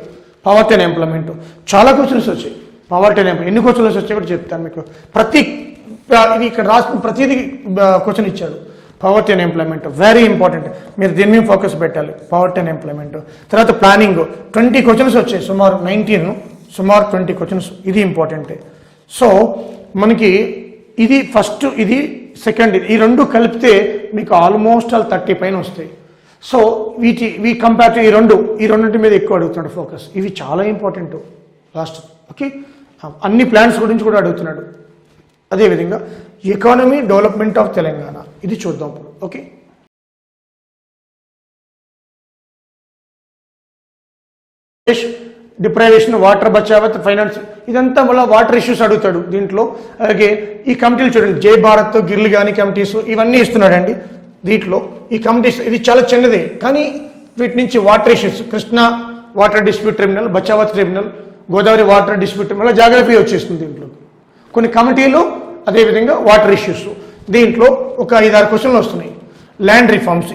పావర్టీ అన్ఎంప్లాయ్మెంట్ చాలా క్వశ్చన్స్ వచ్చాయి. పావర్టీ అనే ఎన్ని క్వశ్చన్లు వచ్చాయో కూడా చెప్తాను మీకు. ఇది ఇక్కడ రాసిన ప్రతిదీ క్వశ్చన్ ఇచ్చాడు. Poverty and employment very important, మీరు దీని మీద ఫోకస్ పెట్టాలి. పావర్టీ అండ్ ఎంప్లాయ్మెంట్ తర్వాత ప్లానింగ్ 20 క్వశ్చన్స్ వచ్చాయి, సుమారు 20 క్వశ్చన్స్. ఇది ఇంపార్టెంటే. సో మనకి ఇది ఫస్ట్, ఇది సెకండ్, ఈ రెండు కలిపితే మీకు ఆల్మోస్ట్ 30 పైన వస్తాయి. సో వీ కంపేర్ టు ఈ రెండింటి మీద ఎక్కువ అడుగుతున్నాడు ఫోకస్. ఇవి చాలా ఇంపార్టెంట్ లాస్ట్. ఓకే, అన్ని ప్లాన్స్ గురించి కూడా అడుగుతున్నాడు. అదేవిధంగా ఎకానమీ డెవలప్మెంట్ ఆఫ్ తెలంగాణ, ఇది చూద్దాం ఇప్పుడు. Okay, deprivation, water Bachawat, finance, ఇదంతా మళ్ళీ వాటర్ ఇష్యూస్ అడుగుతాడు దీంట్లో. అలాగే ఈ కమిటీలు చూడండి, జై భారత్, గిర్లిగాని కమిటీస్, ఇవన్నీ ఇస్తున్నాడండి దీంట్లో. ఈ కమిటీస్ ఇది చాలా చిన్నదే, కానీ వీటి నుంచి water issues, Krishna water dispute tribunal, Bachawat tribunal, Godavari water dispute tribunal, geography వచ్చేస్తుంది దీంట్లో. కొన్ని కమిటీలు, అదేవిధంగా వాటర్ ఇష్యూస్. దీంట్లో ఒక 5-6 క్వశ్చన్లు వస్తున్నాయి. ల్యాండ్ రిఫార్మ్స్,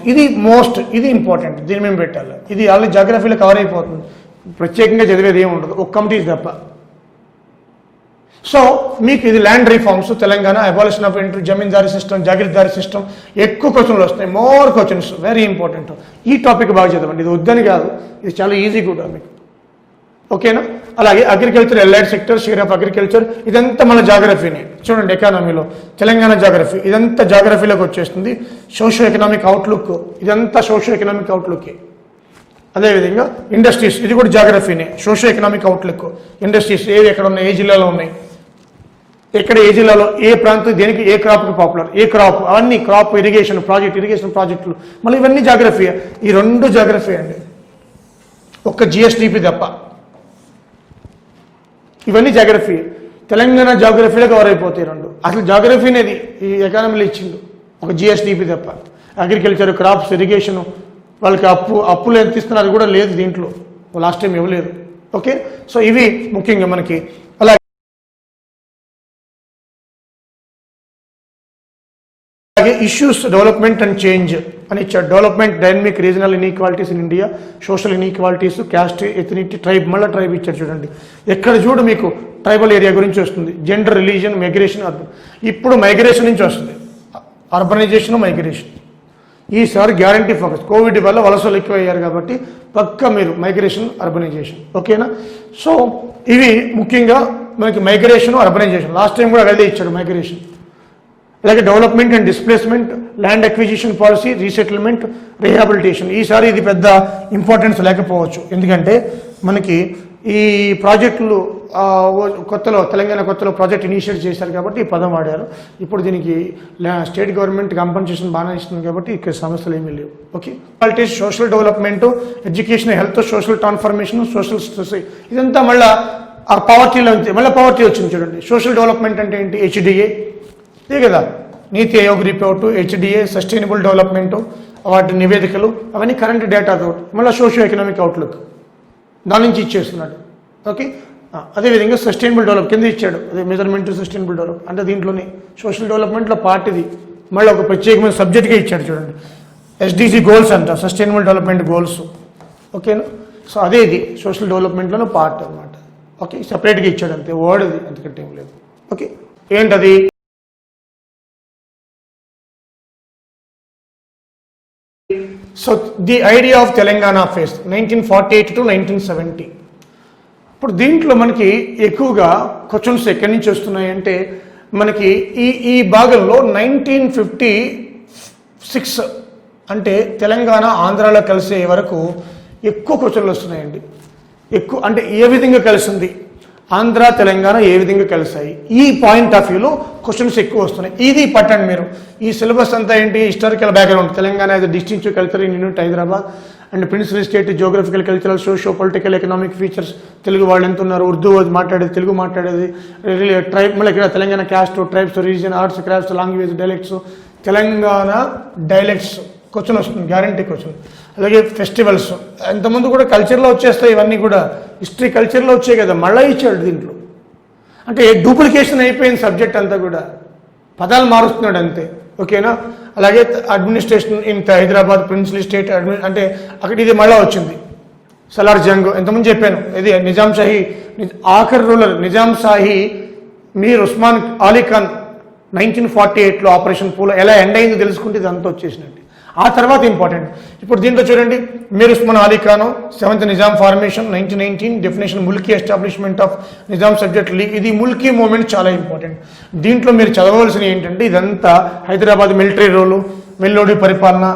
ఇది ఇంపార్టెంట్, దీని మేము పెట్టాలి. ఇది ఆల్రెడీ జాగ్రఫీలో కవర్ అయిపోతుంది, ప్రత్యేకంగా చదివేది ఏమి ఉండదు, ఒక కమిటీస్ తప్ప. సో మీకు ఇది land reforms, Telangana, abolition of zamindari system, jagirdari system, ఎక్కువ క్వశ్చన్లు వస్తాయి, మోర్ క్వశ్చన్స్, వెరీ ఇంపార్టెంట్. ఈ టాపిక్ బాగా చదవండి, ఇది వద్దని కాదు, ఇది చాలా ఈజీ కూడా మీకు. ఓకేనా? అలాగే agriculture, ఎల్ఐడ్ sector, share of agriculture, ఇదంతా మన జాగ్రఫీనే. చూడండి ఎకానమీలో తెలంగాణ జాగ్రఫీ, ఇదంతా జాగ్రఫీలోకి వచ్చేస్తుంది. సోషో ఎకనామిక్ అవుట్లుక్, ఇదంతా సోషో ఎకనామిక్ అవుట్లుకే. అదేవిధంగా ఇండస్ట్రీస్, ఇది కూడా జాగ్రఫీనే, సోషో ఎకనామిక్ అవుట్లుక్. ఇండస్ట్రీస్ ఏవి ఎక్కడ ఉన్నాయి, ఏ జిల్లాలో ఉన్నాయి, ఎక్కడ ఏ జిల్లాలో ఏ ప్రాంతం దేనికి ఏ క్రాప్కి పాపులర్, ఏ క్రాప్, అవన్నీ క్రాప్ ఇరిగేషన్ ప్రాజెక్టులు, మళ్ళీ ఇవన్నీ జాగ్రఫీ. ఈ 2 జాగ్రఫీ అండి, ఒక్క జిఎస్డిపి తప్ప. ఇవన్నీ జాగ్రఫీ. తెలంగాణ జాగ్రఫీలో కవర్ అయిపోతాయి 2. అసలు జాగ్రఫీ అనేది ఈ ఎకానమీలో ఇచ్చిండు, ఒక జిఎస్డిపి తప్ప. అగ్రికల్చర్, క్రాప్స్, ఇరిగేషను, వాళ్ళకి అప్పులు ఎంత ఇస్తున్నారు అది కూడా లేదు దీంట్లో, లాస్ట్ టైం ఇవ్వలేదు. ఓకే, సో ఇవి ముఖ్యంగా మనకి. అలాగే ఇష్యూస్, డెవలప్మెంట్ అండ్ చేంజ్ అని ఇచ్చాడు. Development, dynamic regional inequalities in India, social inequalities, caste, ethnicity, tribe, మళ్ళీ ట్రైబ్ ఇచ్చాడు చూడండి. ఎక్కడ చూడు మీకు ట్రైబల్ ఏరియా గురించి వస్తుంది. జెండర్, రిలీజియన్, మైగ్రేషన్, ఇప్పుడు మైగ్రేషన్ నుంచి వస్తుంది, అర్బనైజేషన్, మైగ్రేషన్. ఈసారి గ్యారంటీ ఫోకస్, కోవిడ్ వల్ల వలసలు ఎక్కువయ్యారు కాబట్టి పక్క మీరు మైగ్రేషన్, అర్బనైజేషన్. ఓకేనా? సో ఇవి ముఖ్యంగా మనకి మైగ్రేషన్, అర్బనైజేషన్. లాస్ట్ టైం కూడా అదే ఇచ్చాడు మైగ్రేషన్. అలాగే development and displacement, land acquisition policy, resettlement, rehabilitation. ఈసారి ఇది పెద్ద ఇంపార్టెన్స్ లేకపోవచ్చు, ఎందుకంటే మనకి ఈ ప్రాజెక్టులు తెలంగాణ కొత్తలో ప్రాజెక్ట్ ఇనిషియేట్ చేశారు కాబట్టి ఈ పదం వాడారు. ఇప్పుడు దీనికి స్టేట్ గవర్నమెంట్ కంపెన్సేషన్ బాగా ఇస్తుంది కాబట్టి ఇక్కడ సమస్యలు ఏమీ లేవు. Okay, qualities, social development, education, health, social transformation, social society, ఇదంతా మళ్ళీ ఆ పావర్టీలో మళ్ళీ పావర్టీ వచ్చింది చూడండి. సోషల్ డెవలప్మెంట్ అంటే ఏంటి? హెచ్డిఏ, ఇదే కదా, నీతి ఆయోగ్ రిపోర్టు, హెచ్డిఏ, సస్టైనబుల్ డెవలప్మెంటు, వాటి నివేదికలు, అవన్నీ కరెంట్ డేటాతో. మళ్ళీ సోషియో ఎకనామిక్ అవుట్లుక్ దాని నుంచి ఇచ్చేస్తున్నాడు. ఓకే, అదేవిధంగా సస్టైనబుల్ డెవలప్ కింద ఇచ్చాడు, అదే మెజర్మెంట్ సస్టైనబుల్ డెవలప్ అంటే దీంట్లోనే సోషల్ డెవలప్మెంట్లో పార్ట్ ఇది. మళ్ళీ ఒక ప్రత్యేకమైన సబ్జెక్ట్గా ఇచ్చాడు చూడండి, ఎస్డిజి గోల్స్ అంట, సస్టైనబుల్ డెవలప్మెంట్ గోల్స్. ఓకేనా? సో అదే ఇది సోషల్ డెవలప్మెంట్లోనే పార్ట్ అనమాట. ఓకే, సపరేట్గా ఇచ్చాడు అంతే, వర్డ్ ఇది, అంతకంటే ఏం లేదు. ఓకే, ఏంటది? So the idea of Telangana face 1948 to 1970. ఇప్పుడు దీంట్లో మనకి ఎక్కువగా క్వశ్చన్స్ ఎక్కడి నుంచి వస్తున్నాయంటే మనకి ఈ భాగంలో 1956 అంటే తెలంగాణ ఆంధ్రాలో కలిసే వరకు ఎక్కువ క్వశ్చన్లు వస్తున్నాయండి. ఎక్కువ అంటే ఏ విధంగా కలిసింది, ఆంధ్ర తెలంగాణ ఏ విధంగా కలిసాయి, ఈ పాయింట్ ఆఫ్ వ్యూలో క్వశ్చన్స్ ఎక్కువ వస్తున్నాయి. ఇది పట్టండి మీరు. ఈ సిలబస్ అంతా ఏంటి? Historical background, Telangana as distinctive cultural unit Hyderabad and princely state, geographical, cultural, socio political, economic features, Telugu వాళ్ళు ఎంత ఉన్నారు, ఉర్దూ మాట్లాడేది, తెలుగు మాట్లాడేది, ట్రైబ్, మళ్ళీ ఇక్కడ Telangana caste, tribes, religion, arts, crafts, language, dialects, Telangana dialects question వస్తుంది, గ్యారంటీ క్వశ్చన్. అలాగే ఫెస్టివల్స్, ఎంతమంది కూడా కల్చర్లో వచ్చేస్తాయి, ఇవన్నీ కూడా హిస్టరీ కల్చర్లో వచ్చాయి కదా, మళ్ళీ ఇచ్చాడు దీంట్లో. అంటే డూప్లికేషన్ అయిపోయింది సబ్జెక్ట్ అంతా కూడా, పదాలు మారుస్తున్నాడు అంతే. ఓకేనా? అలాగే administration in Hyderabad, princely state అంటే అక్కడ ఇది మళ్ళీ వచ్చింది. సలార్ జంగ్ ఎంతమంది చెప్పాను, ఇది నిజాం షాహీ ఆఖరి రూలర్ నిజాం షాహీ మీర్ ఉస్మాన్ అలీ ఖాన్ 1948లో ఆపరేషన్ పూల్ ఎలా ఎండ్ అయిందో తెలుసుకుంటే ఇదంతా వచ్చేసినట్టు. ఆ తర్వాత ఇంపార్టెంట్ ఇప్పుడు దీంట్లో చూడండి, Mir Osman Ali Khan 7th Nizam formation 1919 definition Mulki establishment of Nizam subject league. ఇది ముల్కీ మూమెంట్ చాలా ఇంపార్టెంట్. దీంట్లో మీరు చదవవలసిన ఏంటంటే ఇదంతా హైదరాబాద్ మిలిటరీ రోలు, మెల్లోడి పరిపాలన,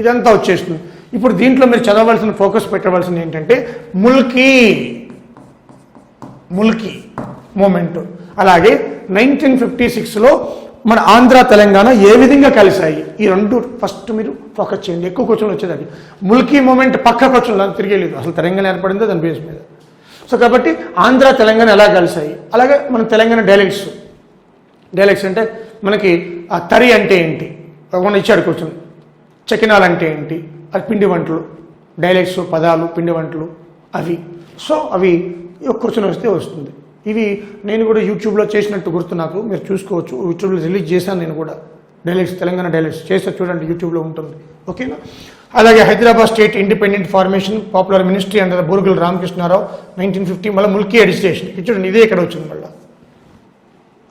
ఇదంతా వచ్చేస్తుంది. ఇప్పుడు దీంట్లో మీరు చదవవలసిన ఫోకస్ పెట్టవలసింది ఏంటంటే ముల్కీ మూమెంట్. అలాగే 1956లో మన ఆంధ్ర తెలంగాణ ఏ విధంగా కలిశాయి, ఈ రెండు ఫస్ట్ మీరు ఫోకస్ చేయండి. ఎక్కువ క్వశ్చన్లు వచ్చేది అది. ముల్కీ మూమెంట్ పక్క క్వశ్చన్ దాన్ని తిరిగేలేదు, అసలు తెలంగాణ ఏర్పడిందో దాని బేస్ మీద. సో కాబట్టి ఆంధ్ర తెలంగాణ ఎలా కలిశాయి, అలాగే మన తెలంగాణ డైలెక్ట్స్ అంటే మనకి ఆ తరి అంటే ఏంటి, మన ఇచ్చాడు క్వశ్చన్. చకినాలు అంటే ఏంటి, అది పిండి వంటలు, డైలెక్ట్స్ పదాలు పిండి వంటలు అవి. సో అవి క్వశ్చన్ వస్తే వస్తుంది. ఇవి నేను కూడా యూట్యూబ్లో చేసినట్టు గుర్తు నాకు, మీరు చూసుకోవచ్చు. యూట్యూబ్లో రిలీజ్ చేశాను నేను కూడా, డైలెక్ట్స్ తెలంగాణ డైలెక్ట్స్ చేస్తే చూడండి, యూట్యూబ్లో ఉంటుంది. ఓకేనా. అలాగే Hyderabad state independent formation popular ministry under Burgula Ramakrishna Rao 1950. మళ్ళీ ముల్కీ అడ్మినిస్ట్రేషన్ చూడండి, ఇదే ఇక్కడ వచ్చింది మళ్ళీ,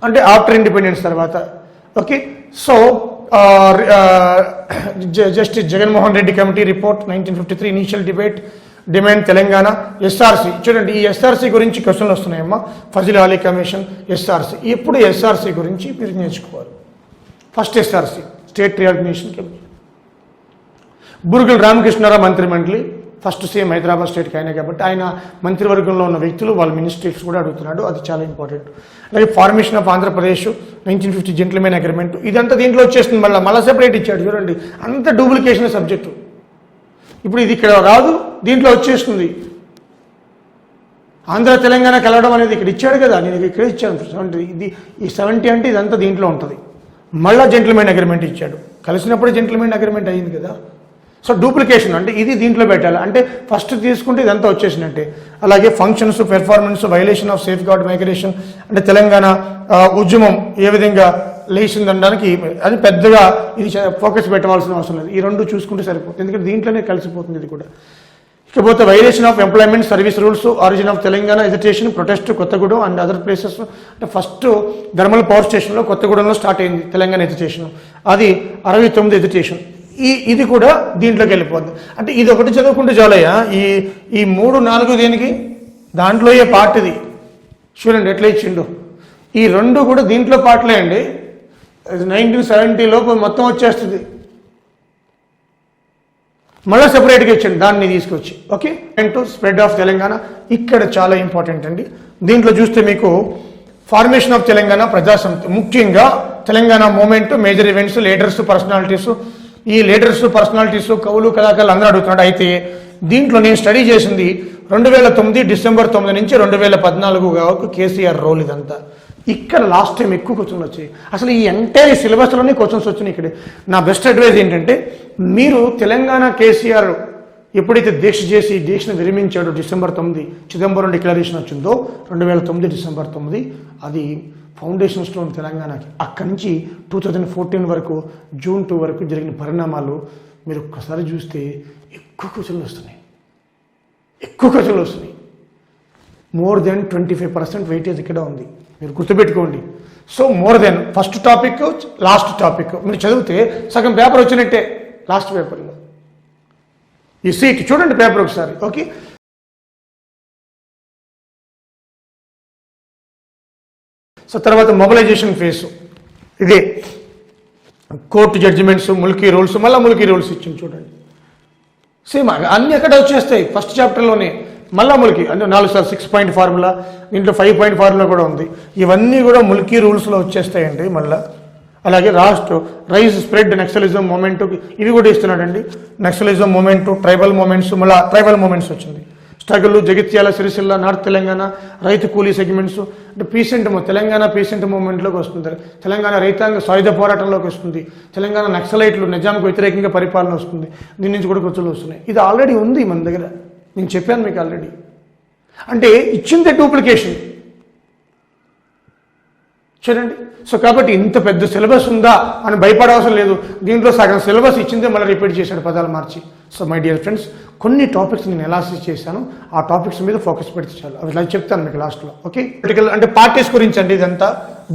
అంటే ఆఫ్టర్ ఇండిపెండెన్స్ తర్వాత. Okay. So justice Jaganmohan Reddy committee report 1953 initial demand Telangana. SRC చూడండి, ఈ ఎస్ఆర్సి గురించి క్వశ్చన్లు వస్తున్నాయమ్మా. Fazal Ali commission, SRC. ఇప్పుడు ఎస్ఆర్సి గురించి మీరు నేర్చుకోవాలి. First SRC state reorganisation committee. Burgula Ramakrishna Rao మంత్రిమండలి, ఫస్ట్ సీఎం హైదరాబాద్ స్టేట్కి అయినా కాబట్టి ఆయన మంత్రివర్గంలో ఉన్న వ్యక్తులు వాళ్ళ మినిస్ట్రీస్ కూడా అడుగుతున్నాడు, అది చాలా ఇంపార్టెంట్. అలాగే formation of Andhra Pradesh 1950 gentlemen agreement, ఇదంతా దీంట్లో వచ్చేస్తుంది. మళ్ళీ సెపరేట్ ఇచ్చాడు చూడండి, అంత డూప్లికేషన్ సబ్జెక్టు. ఇప్పుడు ఇది ఇక్కడ రాదు, దీంట్లో వచ్చేస్తుంది. ఆంధ్ర తెలంగాణ కలవడం అనేది ఇక్కడ ఇచ్చాడు కదా, నేను ఇక్కడ ఇచ్చాను 70. ఈ 70 అంటే ఇదంతా దీంట్లో ఉంటుంది. మళ్ళీ జెంట్మెన్ అగ్రిమెంట్ ఇచ్చాడు, కలిసినప్పుడు జెంట్మెన్ అగ్రిమెంట్ అయ్యింది కదా. సో డూప్లికేషన్ అంటే ఇది దీంట్లో పెట్టాలి, అంటే ఫస్ట్ తీసుకుంటే ఇదంతా వచ్చేసినట్టే. అలాగే functions, performance, violation of safeguard migration, అంటే తెలంగాణ ఉద్యమం ఏ విధంగా లేచిందనడానికి అది పెద్దగా ఇది ఫోకస్ పెట్టవలసిన అవసరం లేదు. ఈ రెండు చూసుకుంటే సరిపోతుంది, ఎందుకంటే దీంట్లోనే కలిసిపోతుంది ఇది కూడా. ఇకపోతే violation of employment service rules, origin of Telangana, agitation, protest Kothagudem and other places. అంటే ఫస్ట్ ధర్మల్ పవర్ స్టేషన్లో కొత్తగూడెంలో స్టార్ట్ అయింది తెలంగాణ ఎజిటేషన్, అది 69 ఎజిటేషన్. ఇది కూడా దీంట్లోకి వెళ్ళిపోద్ది. అంటే ఇది ఒకటి చదువుకుంటే చాలయ్యా, ఈ 3, 4 దేనికి దాంట్లో ఏ పార్ట్ ఇది చూడండి ఎట్లా ఇచ్చిండు. ఈ రెండు కూడా దీంట్లో పార్ట్లే అండి. 1970 లోపు మొత్తం వచ్చేస్తుంది, మళ్ళీ సెపరేట్గా ఇచ్చండి దాన్ని తీసుకొచ్చి. Okay. And spread of Telangana ఇక్కడ చాలా ఇంపార్టెంట్ అండి. దీంట్లో చూస్తే మీకు ఫార్మేషన్ ఆఫ్ తెలంగాణ ప్రజాసమితి, ముఖ్యంగా Telangana movement, major events, leaders, personalities. ఈ లీడర్స్, పర్సనాలిటీస్, కవులు, కళాకారులు అందరూ అడుగుతున్నాడు. అయితే దీంట్లో నేను స్టడీ చేసింది 2009 డిసెంబర్ 9 నుంచి 2014 వరకు కేసీఆర్ రోల్. ఇదంతా ఇక్కడ లాస్ట్ టైం ఎక్కువ క్వశ్చన్లు వచ్చాయి. అసలు ఈ ఎంటైర్ సిలబస్లోనే క్వశ్చన్స్ వచ్చినాయి. ఇక్కడ నా బెస్ట్ అడ్వైజ్ ఏంటంటే, మీరు తెలంగాణ కేసీఆర్ ఎప్పుడైతే దీక్ష చేసి దీక్షను విరమించాడో డిసెంబర్ 9 చిదంబరం డిక్లరేషన్ వచ్చిందో 2009 డిసెంబర్ 9, అది ఫౌండేషన్ స్టోన్ తెలంగాణకి. అక్కడి నుంచి 2014 వరకు జూన్ 2 వరకు జరిగిన పరిణామాలు మీరు ఒక్కసారి చూస్తే ఎక్కువ క్వశ్చన్లు వస్తున్నాయి. మోర్ దెన్ 25% వెయిటేజ్ ఇక్కడ ఉంది, మీరు గుర్తుపెట్టుకోండి. So more than first topic, last topic మీరు చదివితే సగం పేపర్ వచ్చినట్టే లాస్ట్ పేపర్లో. ఈ సీట్ చూడండి పేపర్ ఒకసారి. ఓకే. సో తర్వాత మొబిలైజేషన్ ఫేసు, ఇదే కోర్టు జడ్జిమెంట్స్, ముల్కీ రూల్స్, మళ్ళీ ముల్కీ రూల్స్ ఇచ్చింది చూడండి. సేమ్ అన్నీ ఎక్కడ వచ్చేస్తాయి ఫస్ట్ చాప్టర్లోనే. మళ్ళీ ముల్కీ అంటే 4 సార్ 6 పాయింట్ ఫార్ములా, దీంట్లో 5 పాయింట్ ఫార్ములా కూడా ఉంది. ఇవన్నీ కూడా ముల్కీ రూల్స్లో వచ్చేస్తాయండి మళ్ళీ. అలాగే రైజ్ స్ప్రెడ్ నక్సలిజం మూమెంట్, ఇవి కూడా ఇస్తున్నాడండి. నక్సలిజం మూమెంట్, ట్రైబల్ మూమెంట్స్, మళ్ళీ ట్రైబల్ మూమెంట్స్ వచ్చింది. స్ట్రగుల్, జగిత్యాల, సిరిసిల్ల, నార్త్ తెలంగాణ, రైతు కూలీ సెగ్మెంట్స్, అంటే పీసెంట్ తెలంగాణ పీసెంట్ మూవ్మెంట్లోకి వస్తుంది. తెలంగాణ రైతాంగ సాయుధ పోరాటంలోకి వస్తుంది. తెలంగాణ నక్సలైట్లు నిజాంకు వ్యతిరేకంగా పరిపాలన వస్తుంది. దీని నుంచి కూడా క్వశ్చన్లు వస్తున్నాయి. ఇది ఆల్రెడీ ఉంది మన దగ్గర, నేను చెప్పాను మీకు ఆల్రెడీ. అంటే ఇచ్చిందే డూప్లికేషన్ చూడండి. సో కాబట్టి ఇంత పెద్ద సిలబస్ ఉందా అని భయపడవసరం లేదు. దీంట్లో సగం సిలబస్ ఇచ్చిందే మళ్ళీ రిపీట్ చేశాడు పదాలు మార్చి. సో మై డియర్ ఫ్రెండ్స్, కొన్ని టాపిక్స్ నేను ఎనాలిసిస్ చేశాను, ఆ టాపిక్స్ మీద ఫోకస్ పెడితే చాలు. అవి ఇలా చెప్తాను మీకు లాస్ట్లో. ఓకే, పొలిటికల్ అంటే పార్టీస్ గురించి అండి ఇదంతా.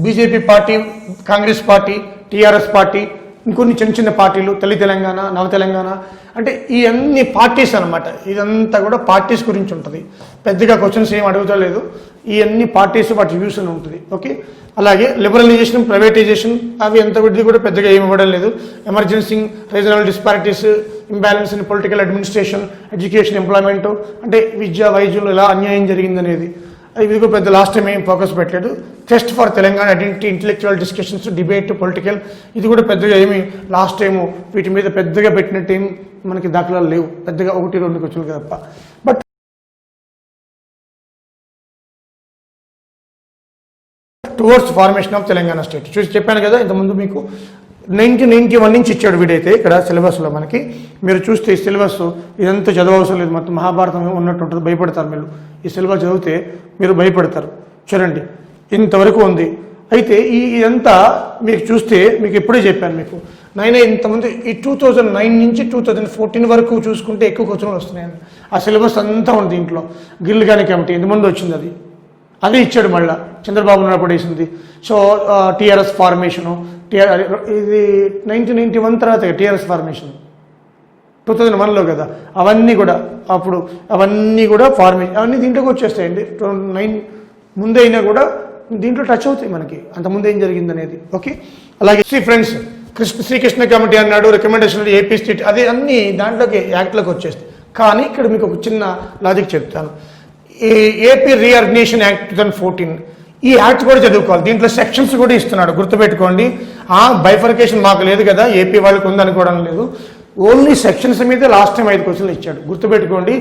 BJP party, Congress party, TRS party, ఇంకొన్ని చిన్న చిన్న పార్టీలు, తెలంగాణ, నవ తెలంగాణ, అంటే ఈ అన్ని పార్టీస్ అనమాట. ఇదంతా కూడా పార్టీస్ గురించి ఉంటుంది. పెద్దగా క్వశ్చన్స్ ఏం అడుగుతలేదు. ఈ అన్ని పార్టీస్ వాటి వ్యూస్ అని ఉంటుంది. ఓకే, అలాగే లిబరలైజేషన్, ప్రైవేటైజేషన్, అవి ఎంత ఇది కూడా పెద్దగా ఏమి ఇవ్వడం లేదు. Emergency, regional disparities, imbalance in political administration, education, employment, అంటే విద్య వైద్యులు ఎలా అన్యాయం జరిగిందనేది, ఇది కూడా పెద్ద లాస్ట్ టైం ఏం ఫోకస్ పెట్టలేదు. Test for Telangana identity, intellectual discussions, debate, political, ఇది కూడా పెద్దగా ఏమి లాస్ట్ టైము వీటి మీద పెద్దగా పెట్టినట్టు ఏం మనకి దాఖలాలు లేవు. పెద్దగా 1-2 క్వశ్చన్లు తప్ప. But towards formation of Telangana state చూసి చెప్పాను కదా ఇంతకుముందు మీకు. 1991 నుంచి ఇచ్చాడు వీడైతే ఇక్కడ సిలబస్లో మనకి. మీరు చూస్తే ఈ సిలబస్ ఇదంతా చదవవసరం లేదు, మొత్తం మహాభారతం ఉన్నట్టు ఉంటుంది. భయపడతారు మీరు ఈ సిలబస్ చదివితే, మీరు భయపడతారు. చూడండి ఇంతవరకు ఉంది. అయితే ఇదంతా మీకు చూస్తే, మీకు ఎప్పుడే చెప్పాను మీకు, ఇంతకుముందు ఈ 2009 నుంచి 2014 వరకు చూసుకుంటే ఎక్కువ క్వశ్చన్లు వస్తున్నాయండి. ఆ సిలబస్ అంతా ఉంది దీంట్లో. గిల్ గాని కమిటీ ఇంతకుముందు వచ్చింది, అదే ఇచ్చాడు మళ్ళీ చంద్రబాబు నాయుడు పడేసింది. సో టీఆర్ఎస్ ఫార్మేషను, ఇది 1991 తర్వాత టీఆర్ఎస్ ఫార్మేషన్ 2001లో కదా, అవన్నీ కూడా అప్పుడు అవన్నీ కూడా ఫార్మేషన్ అవన్నీ దీంట్లోకి వచ్చేస్తాయండి. 9 ముందే అయినా కూడా దీంట్లో టచ్ అవుతాయి మనకి, అంతకుముందు ఏం జరిగింది అనేది. ఓకే, అలాగే ఫ్రెండ్స్, శ్రీకృష్ణ కమిటీ అన్నాడు, రికమెండేషన్ ఏపీ స్టేట్, అదే అన్నీ దాంట్లోకి యాక్ట్లోకి వచ్చేస్తాయి. కానీ ఇక్కడ మీకు ఒక చిన్న లాజిక్ చెప్తాను. ఏపీ రీఆర్గనైజేషన్ యాక్ట్ 2014, ఈ యాక్ట్ కూడా చదువుకోవాలి. దీంట్లో సెక్షన్స్ కూడా ఇస్తున్నాడు, గుర్తుపెట్టుకోండి. బైఫర్కేషన్ మాకు లేదు కదా, ఏపీ వాళ్ళకి ఉందనుకోవడం లేదు. ఓన్లీ సెక్షన్స్ మీద లాస్ట్ టైం 5 క్వశ్చన్లు ఇచ్చాడు, గుర్తుపెట్టుకోండి.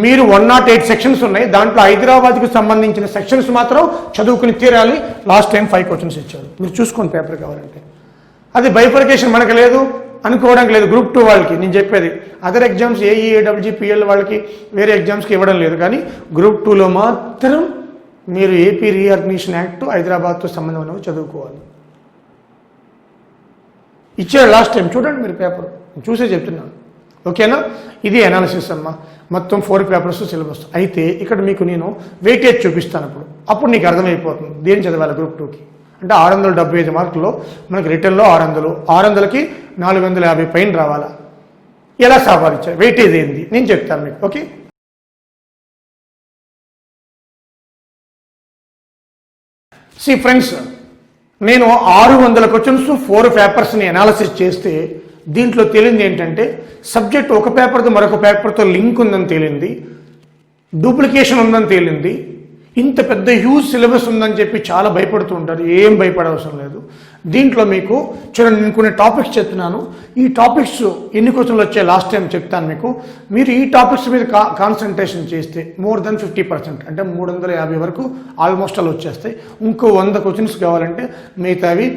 మీరు 108 సెక్షన్స్ ఉన్నాయి, దాంట్లో హైదరాబాద్కి సంబంధించిన సెక్షన్స్ మాత్రం చదువుకుని తీరాలి. లాస్ట్ టైం 5 క్వశ్చన్స్ ఇచ్చాడు, మీరు చూసుకోండి పేపర్ కావాలంటే. అది బైఫర్కేషన్ మనకు లేదు అనుకోవడానికి లేదు. గ్రూప్ 2 వాళ్ళకి నేను చెప్పేది, other exams AE, AWG, PL వాళ్ళకి వేరే ఎగ్జామ్స్కి ఇవ్వడం లేదు. కానీ గ్రూప్ 2లో మాత్రం మీరు ఏపీ రీఆర్గనైజేషన్ యాక్ట్ హైదరాబాద్తో సంబంధం అనేవి చదువుకోవాలి. ఇచ్చాడు లాస్ట్ టైం, చూడండి మీరు పేపర్ చూసే చెప్తున్నాను. ఓకేనా, ఇది అనాలిసిస్ అమ్మా. మొత్తం 4 పేపర్స్ సిలబస్. అయితే ఇక్కడ మీకు నేను వెయిటేజ్ చూపిస్తాను, అప్పుడు నీకు అర్థమైపోతుంది దేని చదవాలి గ్రూప్ 2కి. అంటే 675 మార్కుల్లో మనకి రిటర్న్లో 600, 600కి 450 పైన రావాలా, ఎలా సంపాదించాలి, వెయిటేజ్ ఏంది నేను చెప్తాను మీకు. ఓకే, ఫ్రెండ్స్, నేను 600 క్వశ్చన్స్ 4 పేపర్స్ని అనాలిసిస్ చేస్తే దీంట్లో తేలింది ఏంటంటే, సబ్జెక్ట్ ఒక పేపర్తో మరొక పేపర్తో లింక్ ఉందని తేలింది, డూప్లికేషన్ ఉందని తేలింది. ఇంత పెద్ద హ్యూజ్ సిలబస్ ఉందని చెప్పి చాలా భయపడుతూ ఉంటారు, ఏం భయపడవసరం లేదు. దీంట్లో మీకు చూడండి, నేను కొన్ని టాపిక్స్ చెప్తున్నాను. ఈ టాపిక్స్ ఎన్ని క్వశ్చన్లు వచ్చాయి లాస్ట్ టైం చెప్తాను మీకు. మీరు ఈ టాపిక్స్ మీద కాన్సన్ట్రేషన్ చేస్తే మోర్ దెన్ 50%, అంటే 350 వరకు ఆల్మోస్ట్ అలా వచ్చేస్తాయి. ఇంకో 100 క్వశ్చన్స్ కావాలంటే మిగతావి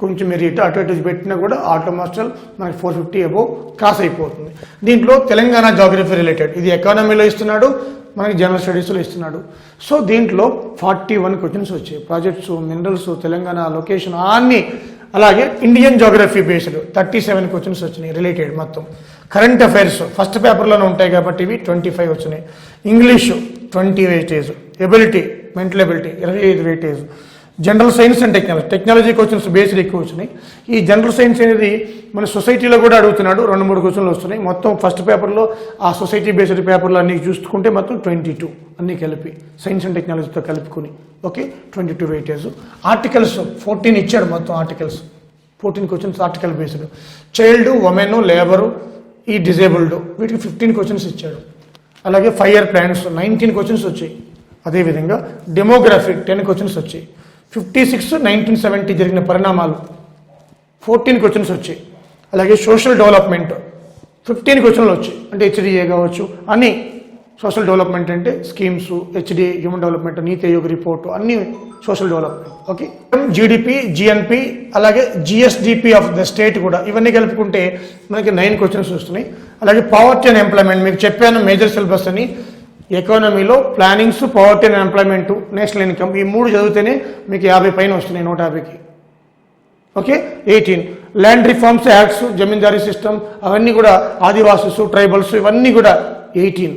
కొంచెం మీరు అటు పెట్టినా కూడా ఆల్మోస్ట్ మనకి 450 అబోవ్ క్రాస్ అయిపోతుంది. దీంట్లో తెలంగాణ జాగ్రఫీ రిలేటెడ్, ఇది ఎకానమీలో ఇస్తున్నాడు, మనకి జనరల్ స్టడీస్లో ఇస్తున్నాడు. సో దీంట్లో 41 క్వశ్చన్స్ వచ్చాయి. ప్రాజెక్ట్స్, మినరల్స్, తెలంగాణ లొకేషన్ అన్నీ. అలాగే ఇండియన్ జాగ్రఫీ బేస్డ్ 37 క్వశ్చన్స్ వచ్చినాయి రిలేటెడ్ మొత్తం. కరెంట్ అఫైర్స్ ఫస్ట్ పేపర్లోనే ఉంటాయి కాబట్టి ఇవి 25 వచ్చినాయి. English 20 weightage, ability, mental ability 25 weightage. General science and technology questions based ఎక్కువ వచ్చినాయి. ఈ జనరల్ సైన్స్ అనేది మన సొసైటీలో కూడా అడుగుతున్నాడు, 2-3 క్వశ్చన్లు వస్తున్నాయి. మొత్తం ఫస్ట్ పేపర్లో ఆ సొసైటీ బేస్డ్ పేపర్లో అన్ని చూసుకుంటే మొత్తం 22 అన్నీ కలిపి, సైన్స్ అండ్ టెక్నాలజీతో కలుపుకొని. Okay, 22 weightage. ఆర్టికల్స్ 14 ఇచ్చాడు, మొత్తం articles 14 questions article based. Child, women, labour, ఈ డిజేబుల్డ్, వీటికి 15 క్వశ్చన్స్ ఇచ్చాడు. అలాగే 5 ఇయర్ ప్లాన్స్ 19 క్వశ్చన్స్ వచ్చాయి. అదేవిధంగా డెమోగ్రఫీ 10 క్వశ్చన్స్ వచ్చాయి. 56 1970 జరిగిన పరిణామాలు 14 క్వశ్చన్స్ వచ్చాయి. అలాగే సోషల్ డెవలప్మెంట్ 15 క్వశ్చన్లు వచ్చాయి. అంటే హెచ్డిఏ కావచ్చు, అన్నీ సోషల్ డెవలప్మెంట్ అంటే స్కీమ్స్, హెచ్డిఏ, హ్యూమన్ డెవలప్మెంట్, నీతి ఆయోగ్ రిపోర్టు, అన్నీ social development. Okay, GDP, GNP, అలాగే జిఎస్డిపి ఆఫ్ ద స్టేట్ కూడా, ఇవన్నీ కలుపుకుంటే మనకి 9 క్వశ్చన్స్ వస్తున్నాయి. అలాగే పావర్టీ అండ్ ఎంప్లాయ్మెంట్ మీకు చెప్పాను మేజర్ సిలబస్ అని. ఎకానమీలో plannings, poverty and employment, national income, ఈ 3 చదివితేనే మీకు 50 పైన వస్తున్నాయి 150కి. ఓకే. 18 ల్యాండ్ రిఫార్మ్స్ యాక్ట్స్, జమీందారీ సిస్టమ్, అవన్నీ కూడా ఆదివాసీస్, ట్రైబల్స్, ఇవన్నీ కూడా 18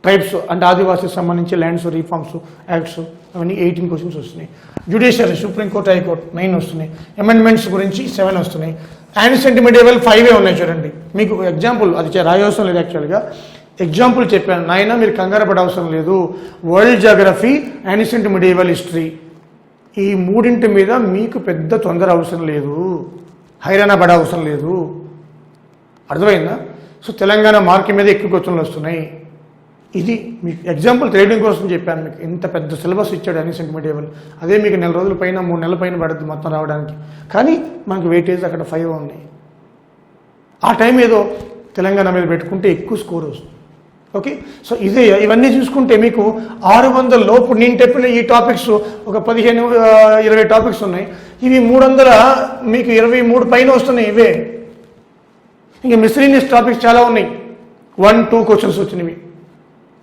ట్రైబ్స్ అంటే ఆదివాసీకి సంబంధించి ల్యాండ్స్ రిఫార్మ్స్ యాక్ట్స్ అవన్నీ 18 క్వశ్చన్స్ వస్తున్నాయి. జ్యుడిషియరీ, సుప్రీంకోర్టు, హైకోర్టు 9 వస్తున్నాయి. అమెండ్మెంట్స్ గురించి 7 వస్తున్నాయి. యాన్షియంట్ మిడియవల్ 5 ఉన్నాయి చూడండి. మీకు ఎగ్జాంపుల్ అది రాయవసరం లేదు, యాక్చువల్గా ఎగ్జాంపుల్ చెప్పాను నాయన, మీరు కంగారు పడే అవసరం లేదు. World geography, ancient medieval history, ఈ 3 మీద మీకు పెద్ద తొందర అవసరం లేదు, హైరాణ పడే అవసరం లేదు. అర్థమైందా? సో తెలంగాణ మార్క్ మీద ఎక్కువ క్వశ్చన్లు వస్తున్నాయి. ఇది మీకు ఎగ్జాంపుల్ తెలియడం కోసం చెప్పాను. మీకు ఇంత పెద్ద సిలబస్ ఇచ్చాడు యాన్షియంట్ మిడియవల్. అదే మీకు 4 రోజుల పైన 3 నెలల పైన పడుతుంది మొత్తం రావడానికి. కానీ మనకు వెయిటేజ్ అక్కడ 5 ఉంది. ఆ టైం ఏదో తెలంగాణ మీద పెట్టుకుంటే ఎక్కువ స్కోర్ వస్తుంది. ఓకే. సో ఇదే ఇవన్నీ చూసుకుంటే మీకు 600 లోపు నేను చెప్పిన ఈ టాపిక్స్ ఒక 15-20 టాపిక్స్ ఉన్నాయి. ఇవి 300 మీకు 23 పైన వస్తున్నాయి ఇవే. ఇంకా మిస్లీనియస్ టాపిక్స్ చాలా ఉన్నాయి. 1-2 క్వశ్చన్స్ వచ్చినవి,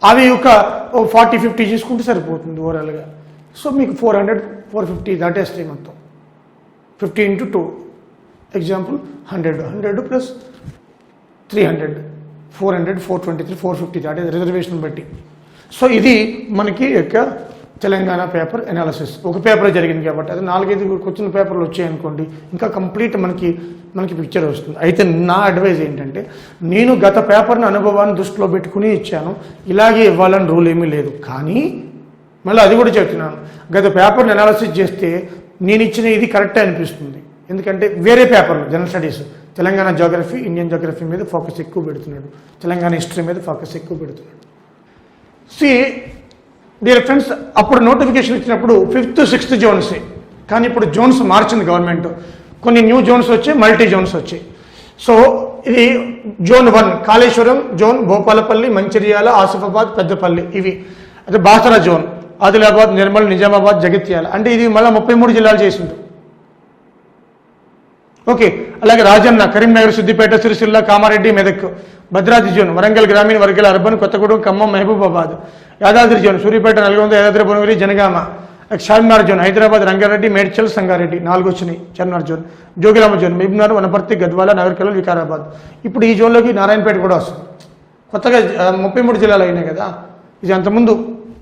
అవి ఒక 40-50 చూసుకుంటే సరిపోతుంది ఓవరాల్గా. సో మీకు 400-450 దాటేస్తాయి మొత్తం. 50 × 2 ఎగ్జాంపుల్ 100 ప్లస్ 300 400 423 450 దాటే రిజర్వేషన్ బట్టి. సో ఇది మనకి యొక్క తెలంగాణ పేపర్ అనాలిసిస్. ఒక పేపర్ జరిగింది కాబట్టి అది 4-5 క్వశ్చన్ పేపర్లు వచ్చాయనుకోండి, ఇంకా కంప్లీట్ మనకి పిక్చర్ వస్తుంది. అయితే నా అడ్వైజ్ ఏంటంటే, నేను గత పేపర్ని అనుభవాన్ని దృష్టిలో పెట్టుకుని ఇచ్చాను, ఇలాగే ఇవ్వాలని రూల్ ఏమీ లేదు. కానీ మళ్ళీ అది కూడా చెప్తున్నాను, గత పేపర్ని అనాలిసిస్ చేస్తే నేను ఇచ్చిన ఇది కరెక్టే అనిపిస్తుంది. ఎందుకంటే వేరే పేపర్లు general studies, Telangana geography, Indian geography మీద ఫోకస్ ఎక్కువ పెడుతున్నాడు, తెలంగాణ హిస్టరీ మీద ఫోకస్ ఎక్కువ పెడుతున్నాడు. డియర్ ఫ్రెండ్స్, అప్పుడు నోటిఫికేషన్ ఇచ్చినప్పుడు 5th, 6th జోన్సే. కానీ ఇప్పుడు జోన్స్ మార్చింది గవర్నమెంట్. కొన్ని న్యూ జోన్స్ వచ్చాయి, మల్టీ జోన్స్ వచ్చాయి. సో ఇది జోన్ 1 కాళేశ్వరం జోన్, భూపాలపల్లి, మంచిర్యాల, ఆసిఫాబాద్, పెద్దపల్లి, ఇవి. అదే బాసరా జోన్, ఆదిలాబాద్, నిర్మల్, నిజామాబాద్, జగిత్యాల. అంటే ఇది మళ్ళీ 33 జిల్లాలు చేసిండు. ఓకే. అలాగే రాజన్న, కరీంనగర్, సిద్దిపేట, సిరిసిల్ల, కామారెడ్డి, మెదక్. భద్రాద్రి జోన్, వరంగల్ గ్రామీణ, Warangal urban, Kothagudem, Khammam, Mahabubabad. Yadadri zone, Suryapet, Nalgonda, Yadadri Bhuvanagiri, Jangaon. Charminar zone, Hyderabad, Rangareddy, Medchal, Sangareddy 4 వచ్చినాయి. చార్మినార్ జోన్. జోగిరామ జోన్, మహబూబ్నగర్, వనపర్తి, గద్వాల, నగర్కర్నూలు, వికారాబాద్. ఇప్పుడు ఈ జోన్లోకి నారాయణపేట కూడా వస్తుంది. కొత్తగా 33 జిల్లాలు అయినాయి కదా, ఇది అంతకుముందు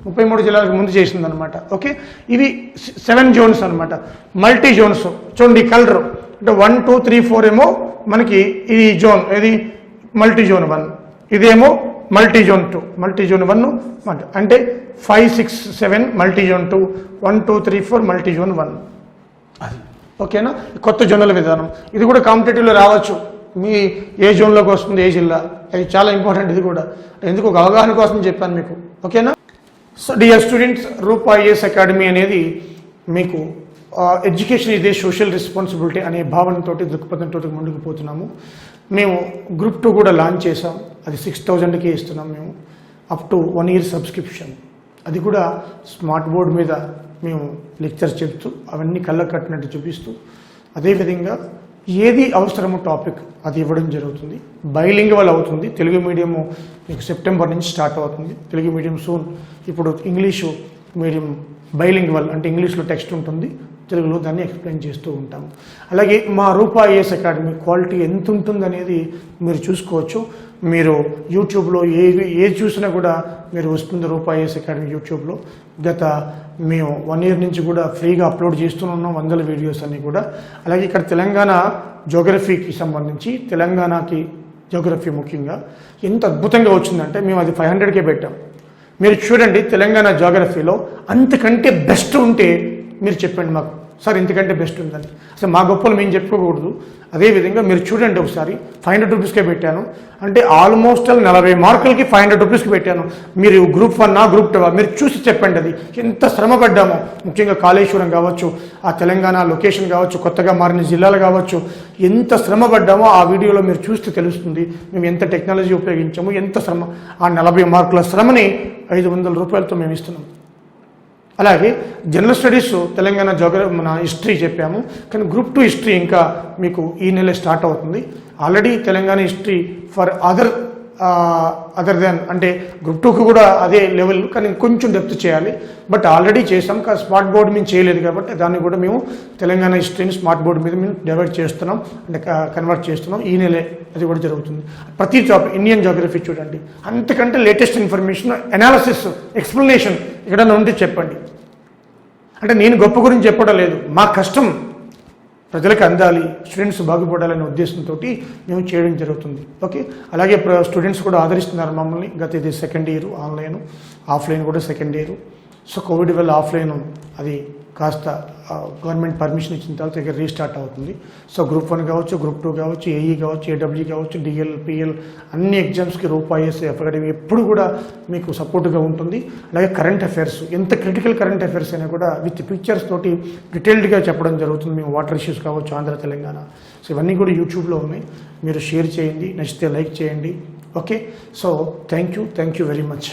33 జిల్లాలకు ముందు చేసిందనమాట. ఓకే. ఇవి 7 జోన్స్ అనమాట. మల్టీ జోన్స్ చూడండి, కలర్ అంటే 1, 2, 3, 4 ఏమో మనకి ఇది జోన్, ఇది మల్టీ జోన్ 1, ఇదేమో మల్టీ జోన్ 2, మల్టీ జోన్ 1 అంటే 5, 6, 7 మల్టీ జోన్ 2, 1, 2, 3, 4 మల్టీ జోన్ 1. అది ఓకేనా. కొత్త జోన్ల విధానం ఇది కూడా కాంపిటేటివ్లో రావచ్చు. మీ ఏ జోన్లోకి వస్తుంది, ఏ జిల్లా, అది చాలా ఇంపార్టెంట్. ఇది కూడా ఎందుకు ఒక అవగాహన కోసం చెప్పాను మీకు. ఓకేనా. సో డియర్ స్టూడెంట్స్, రూప ఐఏఎస్ అకాడమీ అనేది మీకు ఎడ్యుకేషన్ ఇదే సోషల్ రెస్పాన్సిబిలిటీ అనే భావనతో, దృక్పథంతో ముందుకు పోతున్నాము. మేము గ్రూప్ 2 కూడా లాంచ్ చేసాం. అది 6000కే ఇస్తున్నాం మేము, అప్ టు 1 year సబ్స్క్రిప్షన్. అది కూడా స్మార్ట్ బోర్డ్ మీద మేము లెక్చర్స్ చెప్తూ అవన్నీ కళ్ళకు కట్టినట్టు చూపిస్తూ, అదేవిధంగా ఏది అవసరమో టాపిక్ అది ఇవ్వడం జరుగుతుంది. బైలింగ్వల్ అవుతుంది. తెలుగు మీడియము మీకు సెప్టెంబర్ నుంచి స్టార్ట్ అవుతుంది. Telugu medium soon. ఇప్పుడు ఇంగ్లీషు మీడియం బైలింగ్వల్ అంటే ఇంగ్లీష్లో టెక్స్ట్ ఉంటుంది, తెలుగులో దాన్ని ఎక్స్ప్లెయిన్ చేస్తూ ఉంటాము. అలాగే మా రూప ఐఏఎస్ అకాడమీ క్వాలిటీ ఎంత ఉంటుందనేది మీరు చూసుకోవచ్చు. మీరు యూట్యూబ్లో ఏది చూసినా కూడా మీరు వస్తుంది రూప ఐఏఎస్ అకాడమీ యూట్యూబ్లో. మేము 1 year నుంచి కూడా ఫ్రీగా అప్లోడ్ చేస్తున్నాం 100 వీడియోస్ అన్నీ కూడా. అలాగే ఇక్కడ తెలంగాణ జోగ్రఫీకి సంబంధించి, తెలంగాణకి జోగ్రఫీ ముఖ్యంగా ఎంత అద్భుతంగా వచ్చిందంటే మేము అది 500కే పెట్టాం. మీరు చూడండి, తెలంగాణ జోగ్రఫీలో అంతకంటే బెస్ట్ ఉంటే మీరు చెప్పండి మాకు, సార్ ఇంతకంటే బెస్ట్ ఉందని. అసలు మా గొప్పలు మేము చెప్పుకోకూడదు. అదేవిధంగా మీరు చూడండి, ఒకసారి 500 రూపీస్కే పెట్టాను అంటే ఆల్మోస్ట్ 40 మార్కులకి 500 రూపీస్కి పెట్టాను. మీరు గ్రూప్ 1 గ్రూప్ 2 మీరు చూసి చెప్పండి అది ఎంత శ్రమ పడ్డామో. ముఖ్యంగా కాళేశ్వరం కావచ్చు, ఆ తెలంగాణ లొకేషన్ కావచ్చు, కొత్తగా మారిన జిల్లాలు కావచ్చు, ఎంత శ్రమ పడ్డామో ఆ వీడియోలో మీరు చూస్తే తెలుస్తుంది. మేము ఎంత టెక్నాలజీ ఉపయోగించాము, ఎంత శ్రమ. ఆ 40 మార్కుల శ్రమని 500 రూపాయలతో మేము ఇస్తున్నాం. అలాగే జనరల్ స్టడీస్ తెలంగాణ మన హిస్టరీ చెప్పాము, కానీ గ్రూప్ 2 హిస్టరీ ఇంకా మీకు ఈ నెల స్టార్ట్ అవుతుంది. Already Telangana history for other other than అంటే గ్రూప్ 2కి కూడా అదే లెవెల్, కానీ కొంచెం డెప్త్ చేయాలి. బట్ ఆల్రెడీ చేసాం, కానీ స్మార్ట్ బోర్డు మేము చేయలేదు కాబట్టి దాన్ని కూడా మేము తెలంగాణ హిస్టరీని స్మార్ట్ బోర్డు మీద మేము డివైడ్ చేస్తున్నాం, అంటే కన్వర్ట్ చేస్తున్నాం. ఈ నెలే అది కూడా జరుగుతుంది. ప్రతి టాపిక్ ఇండియన్ జాగ్రఫీ చూడండి, అంతకంటే లేటెస్ట్ ఇన్ఫర్మేషన్, అనాలిసిస్, ఎక్స్ప్లెనేషన్ ఎక్కడన్నా ఉంటే చెప్పండి. అంటే నేను గొప్ప గురించి చెప్పడం లేదు, మా కష్టం ప్రజలకు అందాలి, స్టూడెంట్స్ బాగుపడాలనే ఉద్దేశంతో మేము చేయడం జరుగుతుంది. ఓకే, అలాగే స్టూడెంట్స్ కూడా ఆదరిస్తున్నారు మమ్మల్ని. గత ఇది సెకండ్ ఇయర్ ఆన్లైన్, ఆఫ్లైన్ కూడా సెకండ్ ఇయర్. సో కోవిడ్ వల్ల ఆఫ్లైన్ అది కాస్త గవర్నమెంట్ పర్మిషన్ ఇచ్చిన తర్వాత ఇక రీస్టార్ట్ అవుతుంది. సో గ్రూప్ 1 కావచ్చు, గ్రూప్ 2 కావచ్చు, ఏఈ కావచ్చు, ఏడబ్ల్యూ కావచ్చు, డిఎల్, పిఎల్ అన్ని ఎగ్జామ్స్కి రూపాయిస్ అకాడమీ ఎప్పుడు కూడా మీకు సపోర్ట్గా ఉంటుంది. అలాగే కరెంట్ అఫైర్స్, ఎంత క్రిటికల్ కరెంట్ అఫైర్స్ అయినా కూడా విత్ పిక్చర్స్ తోటి డీటెయిల్డ్గా చెప్పడం జరుగుతుంది. మేము వాటర్ ఇష్యూస్ కావచ్చు, ఆంధ్ర తెలంగాణ, సో ఇవన్నీ కూడా యూట్యూబ్లో ఉన్నాయి. మీరు షేర్ చేయండి, నచ్చితే లైక్ చేయండి. Okay, so thank you very much.